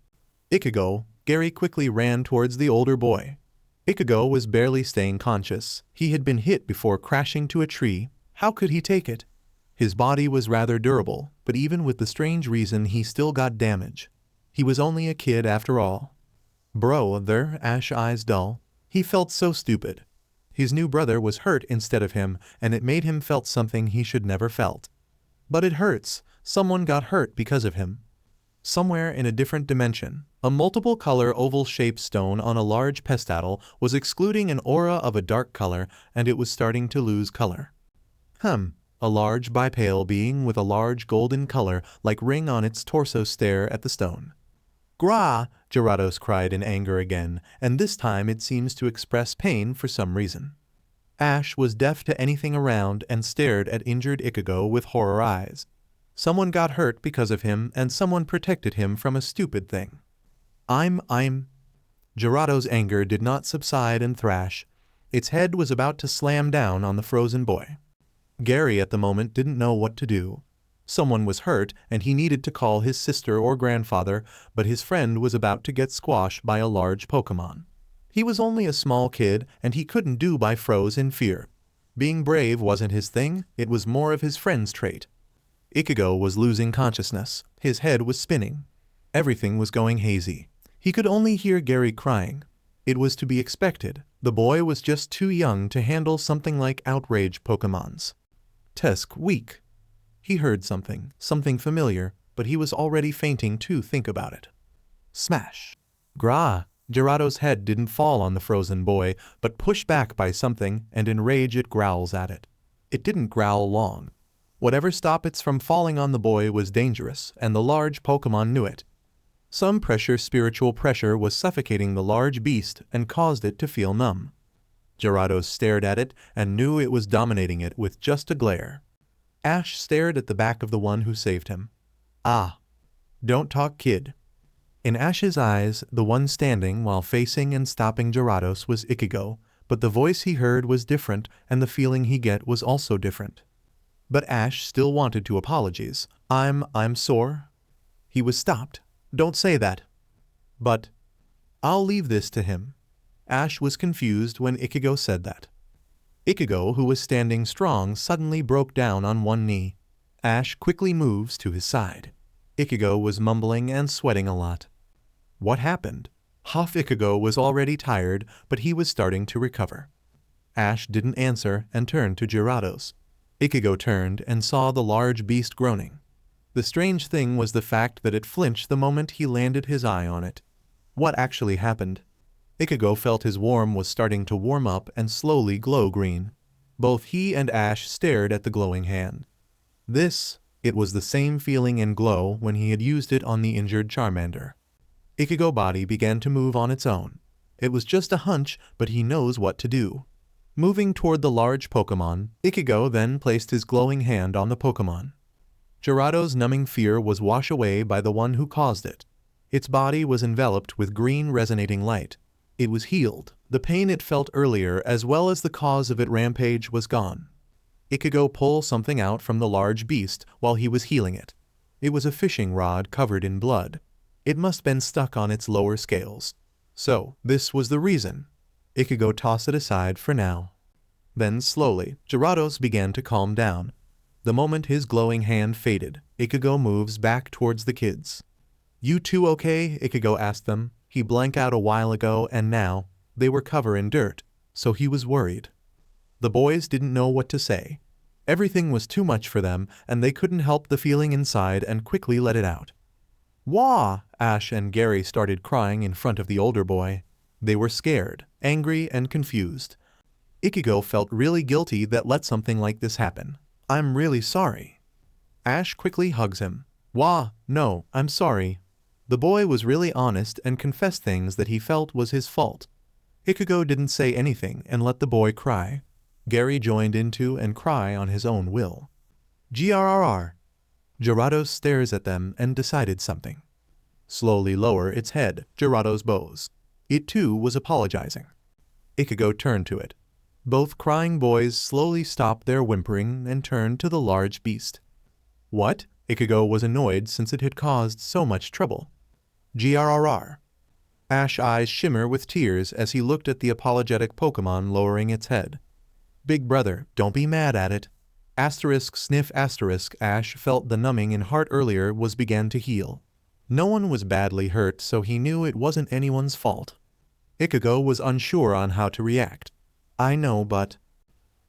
Ichigo. Gary quickly ran towards the older boy. Ichigo was barely staying conscious. He had been hit before crashing to a tree. How could he take it? His body was rather durable, but even with the strange reason he still got damage. He was only a kid after all. Brother, Ash's eyes dull. He felt so stupid. His new brother was hurt instead of him, and it made him felt something he should never felt. But it hurts. Someone got hurt because of him. Somewhere in a different dimension, a multiple-color oval-shaped stone on a large pedestal was excluding an aura of a dark color, and it was starting to lose color. A large bipedal being with a large golden color-like ring on its torso stared at the stone. Grah! Gyarados cried in anger again, and this time it seems to express pain for some reason. Ash was deaf to anything around and stared at injured Ichigo with horror eyes. Someone got hurt because of him, and someone protected him from a stupid thing. Gyarados' anger did not subside and thrash. Its head was about to slam down on the frozen boy. Gary at the moment didn't know what to do. Someone was hurt, and he needed to call his sister or grandfather, but his friend was about to get squashed by a large Pokemon. He was only a small kid, and he couldn't do by froze in fear. Being brave wasn't his thing, it was more of his friend's trait. Ichigo was losing consciousness. His head was spinning. Everything was going hazy. He could only hear Gary crying. It was to be expected. The boy was just too young to handle something like outraged Pokemons. Tusk weak. He heard something familiar, but he was already fainting to think about it. Smash. Grah! Gyarados' head didn't fall on the frozen boy, but pushed back by something, and in rage it growls at it. It didn't growl long. Whatever stopped it from falling on the boy was dangerous, and the large Pokemon knew it. Some spiritual pressure was suffocating the large beast and caused it to feel numb. Gyarados stared at it and knew it was dominating it with just a glare. Ash stared at the back of the one who saved him. Ah. Don't talk, kid. In Ash's eyes, the one standing while facing and stopping Gyarados was Ichigo, but the voice he heard was different and the feeling he get was also different. But Ash still wanted to apologize. I'm sore. He was stopped. Don't say that. But I'll leave this to him. Ash was confused when Ichigo said that. Ichigo, who was standing strong, suddenly broke down on one knee. Ash quickly moves to his side. Ichigo was mumbling and sweating a lot. What happened? Ichigo was already tired, but he was starting to recover. Ash didn't answer and turned to Gyarados. Ichigo turned and saw the large beast groaning. The strange thing was the fact that it flinched the moment he landed his eye on it. What actually happened? Ichigo felt his worm was starting to warm up and slowly glow green. Both he and Ash stared at the glowing hand. It was the same feeling and glow when he had used it on the injured Charmander. Ichigo's body began to move on its own. It was just a hunch, but he knows what to do. Moving toward the large Pokemon, Ichigo then placed his glowing hand on the Pokemon. Gyarados' numbing fear was washed away by the one who caused it. Its body was enveloped with green resonating light. It was healed. The pain it felt earlier as well as the cause of its rampage was gone. Ichigo pulled something out from the large beast while he was healing it. It was a fishing rod covered in blood. It must have been stuck on its lower scales. So, this was the reason. Ichigo tossed it aside for now. Then slowly, Gyarados began to calm down. The moment his glowing hand faded, Ichigo moves back towards the kids. You two okay? Ichigo asked them. He blanked out a while ago and now, they were covered in dirt, so he was worried. The boys didn't know what to say. Everything was too much for them and they couldn't help the feeling inside and quickly let it out. Wah! Ash and Gary started crying in front of the older boy. They were scared, angry, and confused. Ichigo felt really guilty that let something like this happen. I'm really sorry. Ash quickly hugs him. Wah, no, I'm sorry. The boy was really honest and confessed things that he felt was his fault. Ichigo didn't say anything and let the boy cry. Gary joined into and cry on his own will. Grrr. Gyarados stares at them and decided something. Slowly lower its head, Gyarados bows. It too was apologizing. Ichigo turned to it. Both crying boys slowly stopped their whimpering and turned to the large beast. What? Ichigo was annoyed since it had caused so much trouble. Grrr. Ash's eyes shimmer with tears as he looked at the apologetic Pokemon lowering its head. Big brother, don't be mad at it. Asterisk sniff asterisk. Ash felt the numbing in heart earlier was began to heal. No one was badly hurt, so he knew it wasn't anyone's fault. Ichigo was unsure on how to react. I know, but...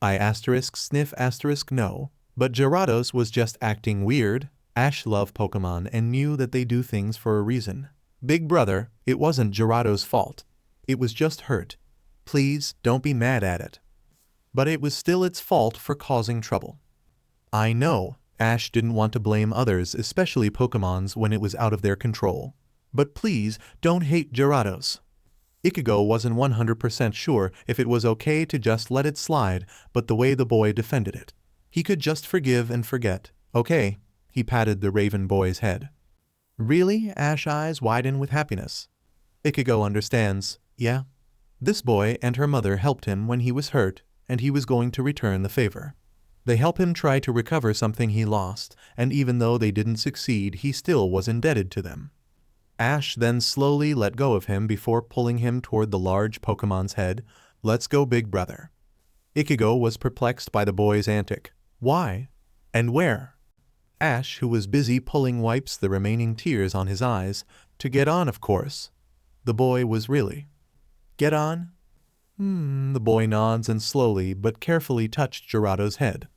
I asterisk sniff asterisk no. But Gyarados was just acting weird. Ash loved Pokemon and knew that they do things for a reason. Big brother, it wasn't Gyarados' fault. It was just hurt. Please, don't be mad at it. But it was still its fault for causing trouble. I know, Ash didn't want to blame others, especially Pokemons, when it was out of their control. But please, don't hate Gyarados. Ichigo wasn't 100% sure if it was okay to just let it slide, but the way the boy defended it. He could just forgive and forget. Okay, he patted the raven boy's head. Really? Ash's eyes widened with happiness. Ichigo understands, yeah. This boy and her mother helped him when he was hurt, and he was going to return the favor. They helped him try to recover something he lost, and even though they didn't succeed, he still was indebted to them. Ash then slowly let go of him before pulling him toward the large Pokemon's head. Let's go, big brother. Ichigo was perplexed by the boy's antic. Why? And where? Ash, who was busy pulling, wipes the remaining tears on his eyes. To get on, of course. The boy was really. Get on? The boy nods and slowly but carefully touched Gyarados' head.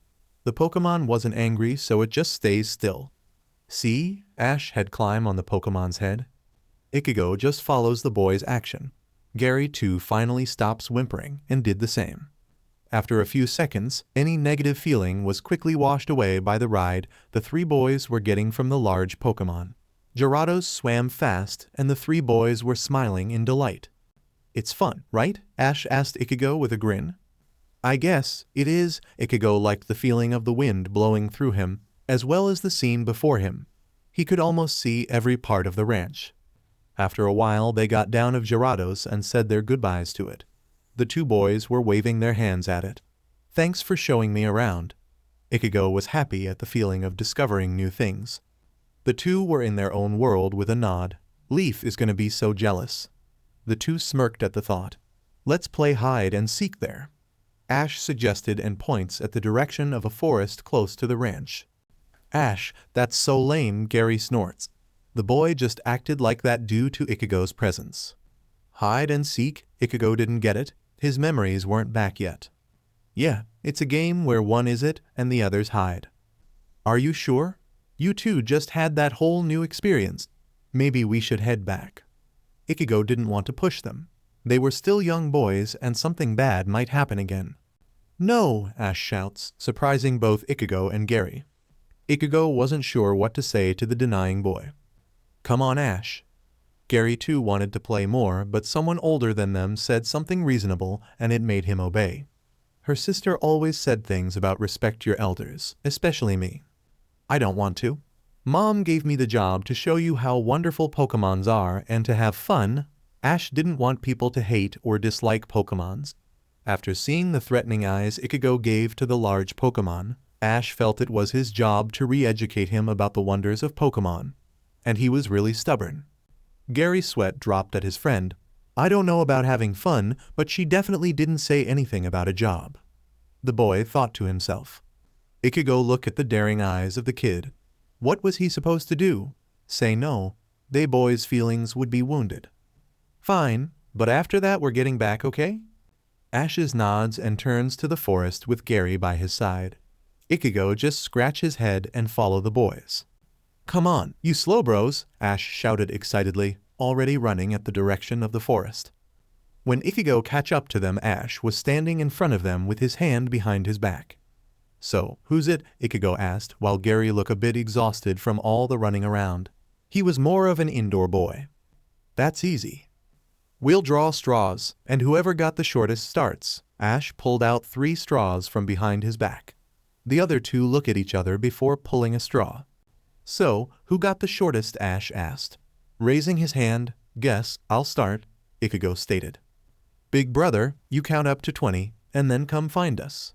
The Pokemon wasn't angry, so it just stays still. See? Ash had climbed on the Pokemon's head. Ichigo just follows the boy's action. Gary too finally stops whimpering and did the same. After a few seconds, any negative feeling was quickly washed away by the ride the three boys were getting from the large Pokemon. Gyarados swam fast and the three boys were smiling in delight. It's fun, right? Ash asked Ichigo with a grin. I guess it is. Ichigo liked the feeling of the wind blowing through him, as well as the scene before him. He could almost see every part of the ranch. After a while they got down of Girados and said their goodbyes to it. The two boys were waving their hands at it. Thanks for showing me around. Ichigo was happy at the feeling of discovering new things. The two were in their own world with a nod. Leaf is going to be so jealous. The two smirked at the thought. Let's play hide and seek there. Ash suggested and points at the direction of a forest close to the ranch. Ash, that's so lame, Gary snorts. The boy just acted like that due to Ichigo's presence. Hide and seek? Ichigo didn't get it. His memories weren't back yet. Yeah, it's a game where one is it and the others hide. Are you sure? You two just had that whole new experience. Maybe we should head back. Ichigo didn't want to push them. They were still young boys and something bad might happen again. No, Ash shouts, surprising both Ichigo and Gary. Ichigo wasn't sure what to say to the denying boy. Come on, Ash. Gary too wanted to play more, but someone older than them said something reasonable and it made him obey. Her sister always said things about respect your elders, especially me. I don't want to. Mom gave me the job to show you how wonderful Pokemons are and to have fun. Ash didn't want people to hate or dislike Pokemons. After seeing the threatening eyes Ichigo gave to the large Pokemon, Ash felt it was his job to re-educate him about the wonders of Pokemon. And he was really stubborn. Gary's sweat dropped at his friend. I don't know about having fun, but she definitely didn't say anything about a job. The boy thought to himself. Ichigo looked at the daring eyes of the kid. What was he supposed to do? Say no. They boys' feelings would be wounded. Fine, but after that we're getting back, okay? Ashes nods and turns to the forest with Gary by his side. Ichigo just scratch his head and follow the boys. Come on, you slow bros, Ash shouted excitedly, already running at the direction of the forest. When Ichigo catch up to them, Ash was standing in front of them with his hand behind his back. So, who's it? Ichigo asked, while Gary looked a bit exhausted from all the running around. He was more of an indoor boy. That's easy. We'll draw straws, and whoever got the shortest starts. Ash pulled out 3 straws from behind his back. The other two look at each other before pulling a straw. So, who got the shortest? Ash asked. Raising his hand, guess, I'll start, Ichigo stated. Big brother, you count up to 20, and then come find us.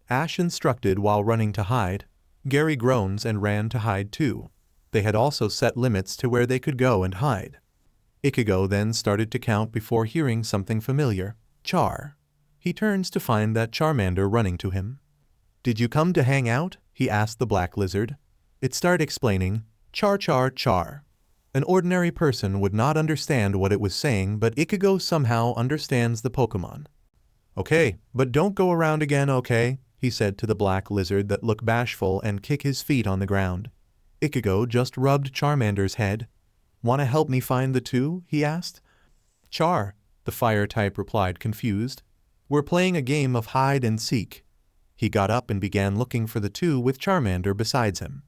Ash instructed while running to hide. Gary groans and ran to hide too. They had also set limits to where they could go and hide. Ichigo then started to count before hearing something familiar. Char. He turns to find that Charmander running to him. Did you come to hang out? He asked the black lizard. It started explaining, Char char char. An ordinary person would not understand what it was saying, but Ichigo somehow understands the Pokemon. Okay, but don't go around again, okay? He said to the black lizard that looked bashful and kick his feet on the ground. Ichigo just rubbed Charmander's head. Want to help me find the two? He asked. Char, the fire type replied, confused. We're playing a game of hide and seek. He got up and began looking for the two with Charmander besides him.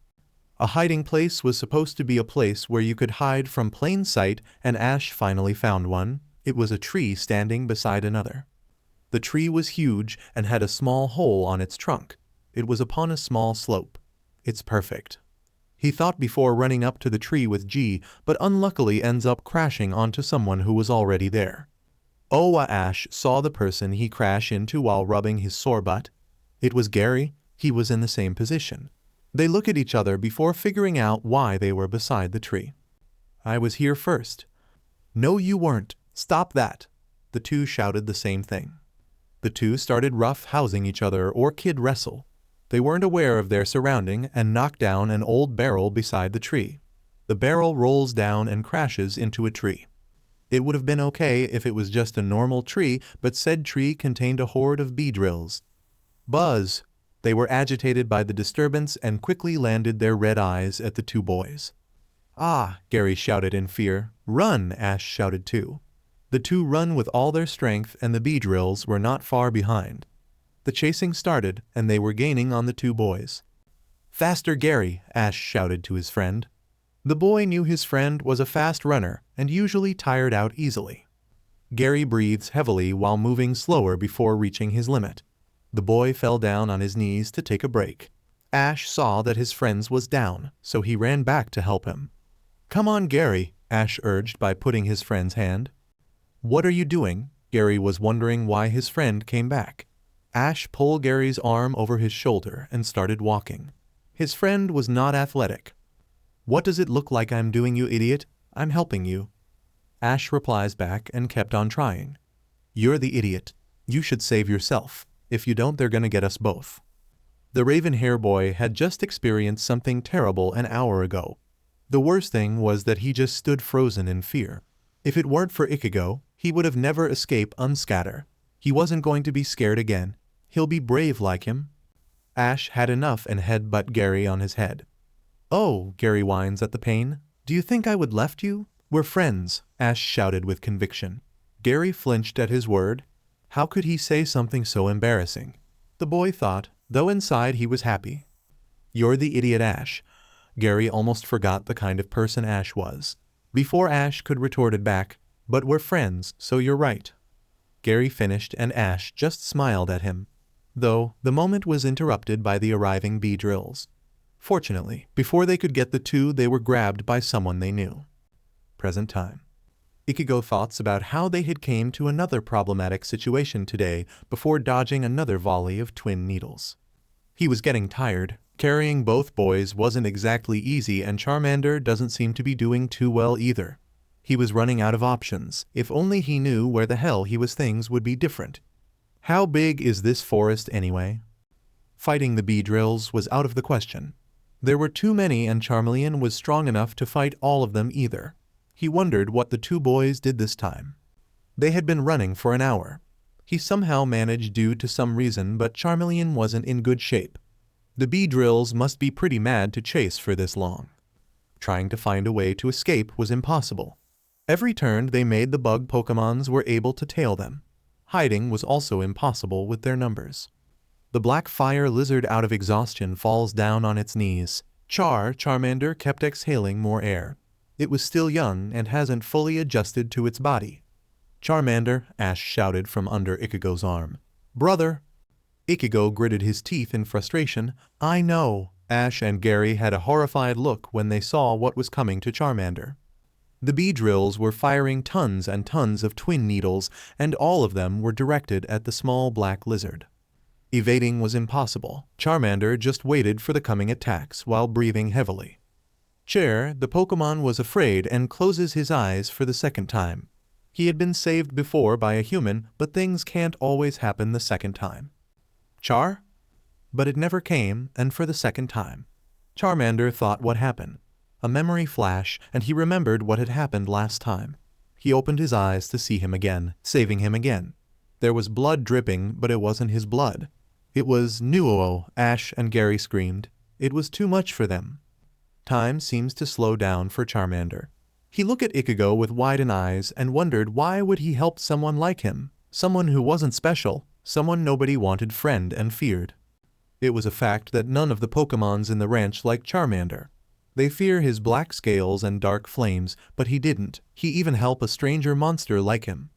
A hiding place was supposed to be a place where you could hide from plain sight, and Ash finally found one. It was a tree standing beside another. The tree was huge and had a small hole on its trunk. It was upon a small slope. It's perfect. He thought before running up to the tree with G, but unluckily ends up crashing onto someone who was already there. Ash saw the person he crashed into while rubbing his sore butt. It was Gary. He was in the same position. They look at each other before figuring out why they were beside the tree. I was here first. No, you weren't. Stop that. The two shouted the same thing. The two started rough-housing each other or kid wrestle. They weren't aware of their surrounding and knocked down an old barrel beside the tree. The barrel rolls down and crashes into a tree. It would have been okay if it was just a normal tree, but said tree contained a horde of bee drills. Buzz! They were agitated by the disturbance and quickly landed their red eyes at the two boys. Ah! Gary shouted in fear. Run! Ash shouted too. The two run with all their strength and the bee drills were not far behind. The chasing started and they were gaining on the two boys. Faster, Gary! Ash shouted to his friend. The boy knew his friend was a fast runner and usually tired out easily. Gary breathes heavily while moving slower before reaching his limit. The boy fell down on his knees to take a break. Ash saw that his friend was down, so he ran back to help him. "Come on, Gary," Ash urged by putting his friend's hand. "What are you doing?" Gary was wondering why his friend came back. Ash pulled Gary's arm over his shoulder and started walking. His friend was not athletic. "What does it look like I'm doing, you idiot? I'm helping you." Ash replies back and kept on trying. "You're the idiot. You should save yourself. If you don't, they're gonna get us both." The raven hair boy had just experienced something terrible an hour ago. The worst thing was that he just stood frozen in fear. If it weren't for Ichigo, he would have never escaped unscatter. He wasn't going to be scared again. He'll be brave like him. Ash had enough and headbutt Gary on his head. "Oh," Gary whines at the pain. "Do you think I would left you? We're friends," Ash shouted with conviction. Gary flinched at his word. How could he say something so embarrassing? The boy thought, though inside he was happy. "You're the idiot, Ash." Gary almost forgot the kind of person Ash was. Before Ash could retorted back, "But we're friends, so you're right." Gary finished and Ash just smiled at him. Though, the moment was interrupted by the arriving bee drills. Fortunately, before they could get the two, they were grabbed by someone they knew. Present time. Ichigo thoughts about how they had came to another problematic situation today before dodging another volley of twin needles. He was getting tired. Carrying both boys wasn't exactly easy, and Charmander doesn't seem to be doing too well either. He was running out of options. If only he knew where the hell he was, things would be different. How big is this forest anyway? Fighting the bee drills was out of the question. There were too many, and Charmeleon was strong enough to fight all of them either. He wondered what the two boys did this time. They had been running for an hour. He somehow managed due to some reason, but Charmeleon wasn't in good shape. The bee drills must be pretty mad to chase for this long. Trying to find a way to escape was impossible. Every turn they made, the bug Pokemons were able to tail them. Hiding was also impossible with their numbers. The black fire lizard, out of exhaustion, falls down on its knees. Charmander kept exhaling more air. It was still young and hasn't fully adjusted to its body. "Charmander," Ash shouted from under Ichigo's arm. "Brother!" Ichigo gritted his teeth in frustration. "I know." Ash and Gary had a horrified look when they saw what was coming to Charmander. The bee drills were firing tons and tons of twin needles, and all of them were directed at the small black lizard. Evading was impossible. Charmander just waited for the coming attacks while breathing heavily. The Pokemon was afraid and closes his eyes for the second time. He had been saved before by a human, but things can't always happen the second time. Char? But it never came, and for the second time. Charmander thought what happened. A memory flash, and he remembered what had happened last time. He opened his eyes to see him again, saving him again. There was blood dripping, but it wasn't his blood. It was Nuo, Ash and Gary screamed. It was too much for them. Time seems to slow down for Charmander. He looked at Ichigo with widened eyes and wondered why would he help someone like him, someone who wasn't special, someone nobody wanted, friend, and feared. It was a fact that none of the Pokemons in the ranch liked Charmander. They fear his black scales and dark flames, but he didn't. He even helped a stranger monster like him.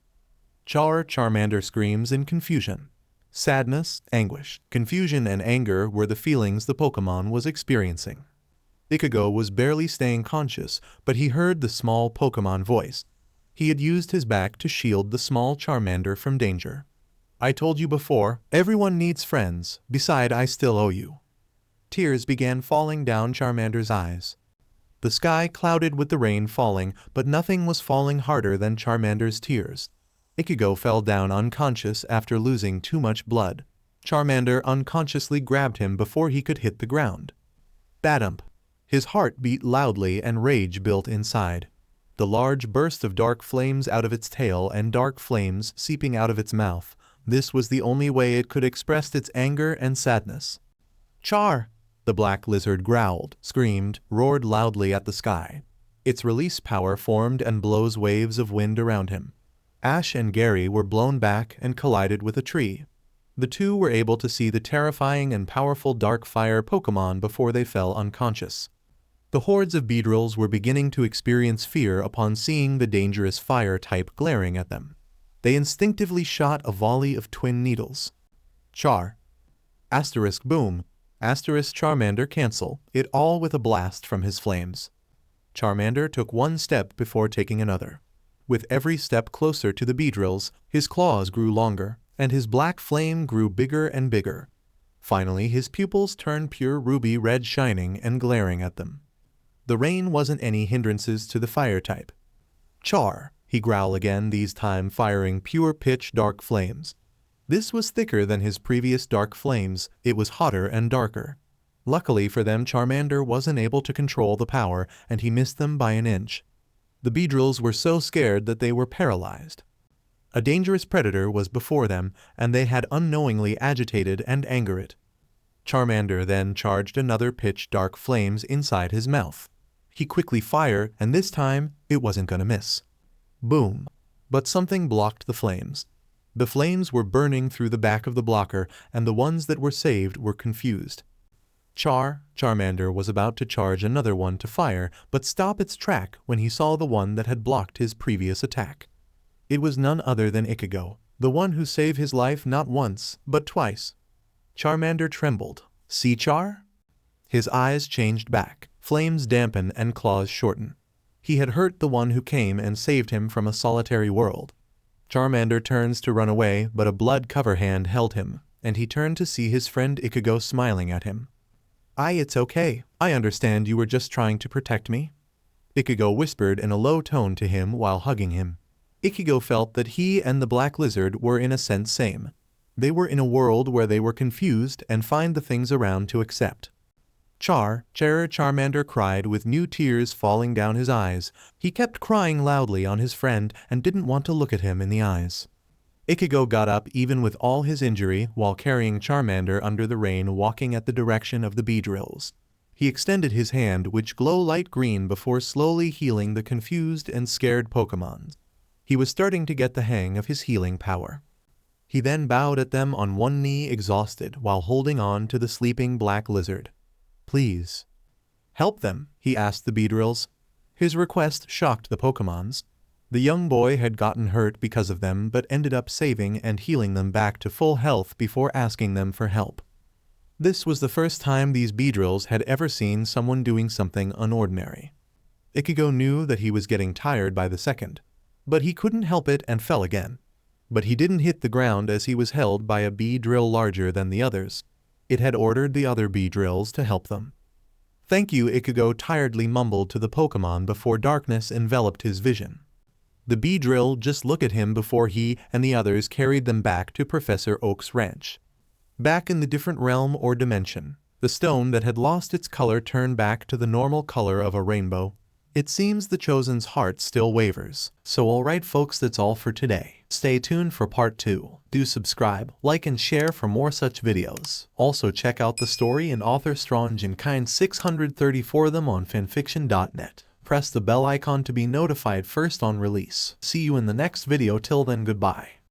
Charmander screams in confusion. Sadness, anguish, confusion, and anger were the feelings the Pokemon was experiencing. Ichigo was barely staying conscious, but he heard the small Pokemon voice. He had used his back to shield the small Charmander from danger. "I told you before, everyone needs friends. Besides, I still owe you." Tears began falling down Charmander's eyes. The sky clouded with the rain falling, but nothing was falling harder than Charmander's tears. Ichigo fell down unconscious after losing too much blood. Charmander unconsciously grabbed him before he could hit the ground. Badump. His heart beat loudly and rage built inside. The large burst of dark flames out of its tail and dark flames seeping out of its mouth. This was the only way it could express its anger and sadness. "Char!" The black lizard growled, screamed, roared loudly at the sky. Its release power formed and blows waves of wind around him. Ash and Gary were blown back and collided with a tree. The two were able to see the terrifying and powerful dark fire Pokemon before they fell unconscious. The hordes of Beedrills were beginning to experience fear upon seeing the dangerous fire type glaring at them. They instinctively shot a volley of twin needles. Char. Asterisk boom. Asterisk Charmander cancel it all with a blast from his flames. Charmander took one step before taking another. With every step closer to the Beedrills, his claws grew longer, and his black flame grew bigger and bigger. Finally, his pupils turned pure ruby red, shining and glaring at them. The rain wasn't any hindrances to the fire type. Char, he growled again, this time firing pure pitch dark flames. This was thicker than his previous dark flames, it was hotter and darker. Luckily for them, Charmander wasn't able to control the power, and he missed them by an inch. The Beedrills were so scared that they were paralyzed. A dangerous predator was before them, and they had unknowingly agitated and angered it. Charmander then charged another pitch dark flames inside his mouth. He quickly fired, and this time, it wasn't gonna miss. Boom. But something blocked the flames. The flames were burning through the back of the blocker, and the ones that were saved were confused. Charmander was about to charge another one to fire, but stop its track when he saw the one that had blocked his previous attack. It was none other than Ichigo, the one who saved his life not once, but twice. Charmander trembled. See, Char? His eyes changed back, flames dampened and claws shortened. He had hurt the one who came and saved him from a solitary world. Charmander turns to run away, but a blood cover hand held him, and he turned to see his friend Ichigo smiling at him. It's okay. I understand you were just trying to protect me. Ichigo whispered in a low tone to him while hugging him. Ichigo felt that he and the Black Lizard were in a sense same. They were in a world where they were confused and find the things around to accept. Charmander cried with new tears falling down his eyes. He kept crying loudly on his friend and didn't want to look at him in the eyes. Ichigo got up even with all his injury while carrying Charmander under the rain, walking at the direction of the Beedrills. He extended his hand, which glowed light green, before slowly healing the confused and scared Pokemon. He was starting to get the hang of his healing power. He then bowed at them on one knee, exhausted, while holding on to the sleeping Black Lizard. Please. Help them, he asked the Beedrills. His request shocked the Pokemons. The young boy had gotten hurt because of them, but ended up saving and healing them back to full health before asking them for help. This was the first time these Beedrills had ever seen someone doing something unordinary. Ichigo knew that he was getting tired by the second, but he couldn't help it and fell again. But he didn't hit the ground as he was held by a Beedrill larger than the others. It had ordered the other Beedrills to help them. Thank you, Ichigo tiredly mumbled to the Pokemon before darkness enveloped his vision. The Beedrill just looked at him before he and the others carried them back to Professor Oak's ranch. Back in the different realm or dimension, the stone that had lost its color turned back to the normal color of a rainbow. It seems the Chosen's heart still wavers. So alright folks, that's all for today. Stay tuned for part 2. Do subscribe, like and share for more such videos. Also check out the story and author Strong and Kind 634 them on FANFICTIONnet. Press the bell icon to be notified first on release. See you in the next video. Till then, goodbye.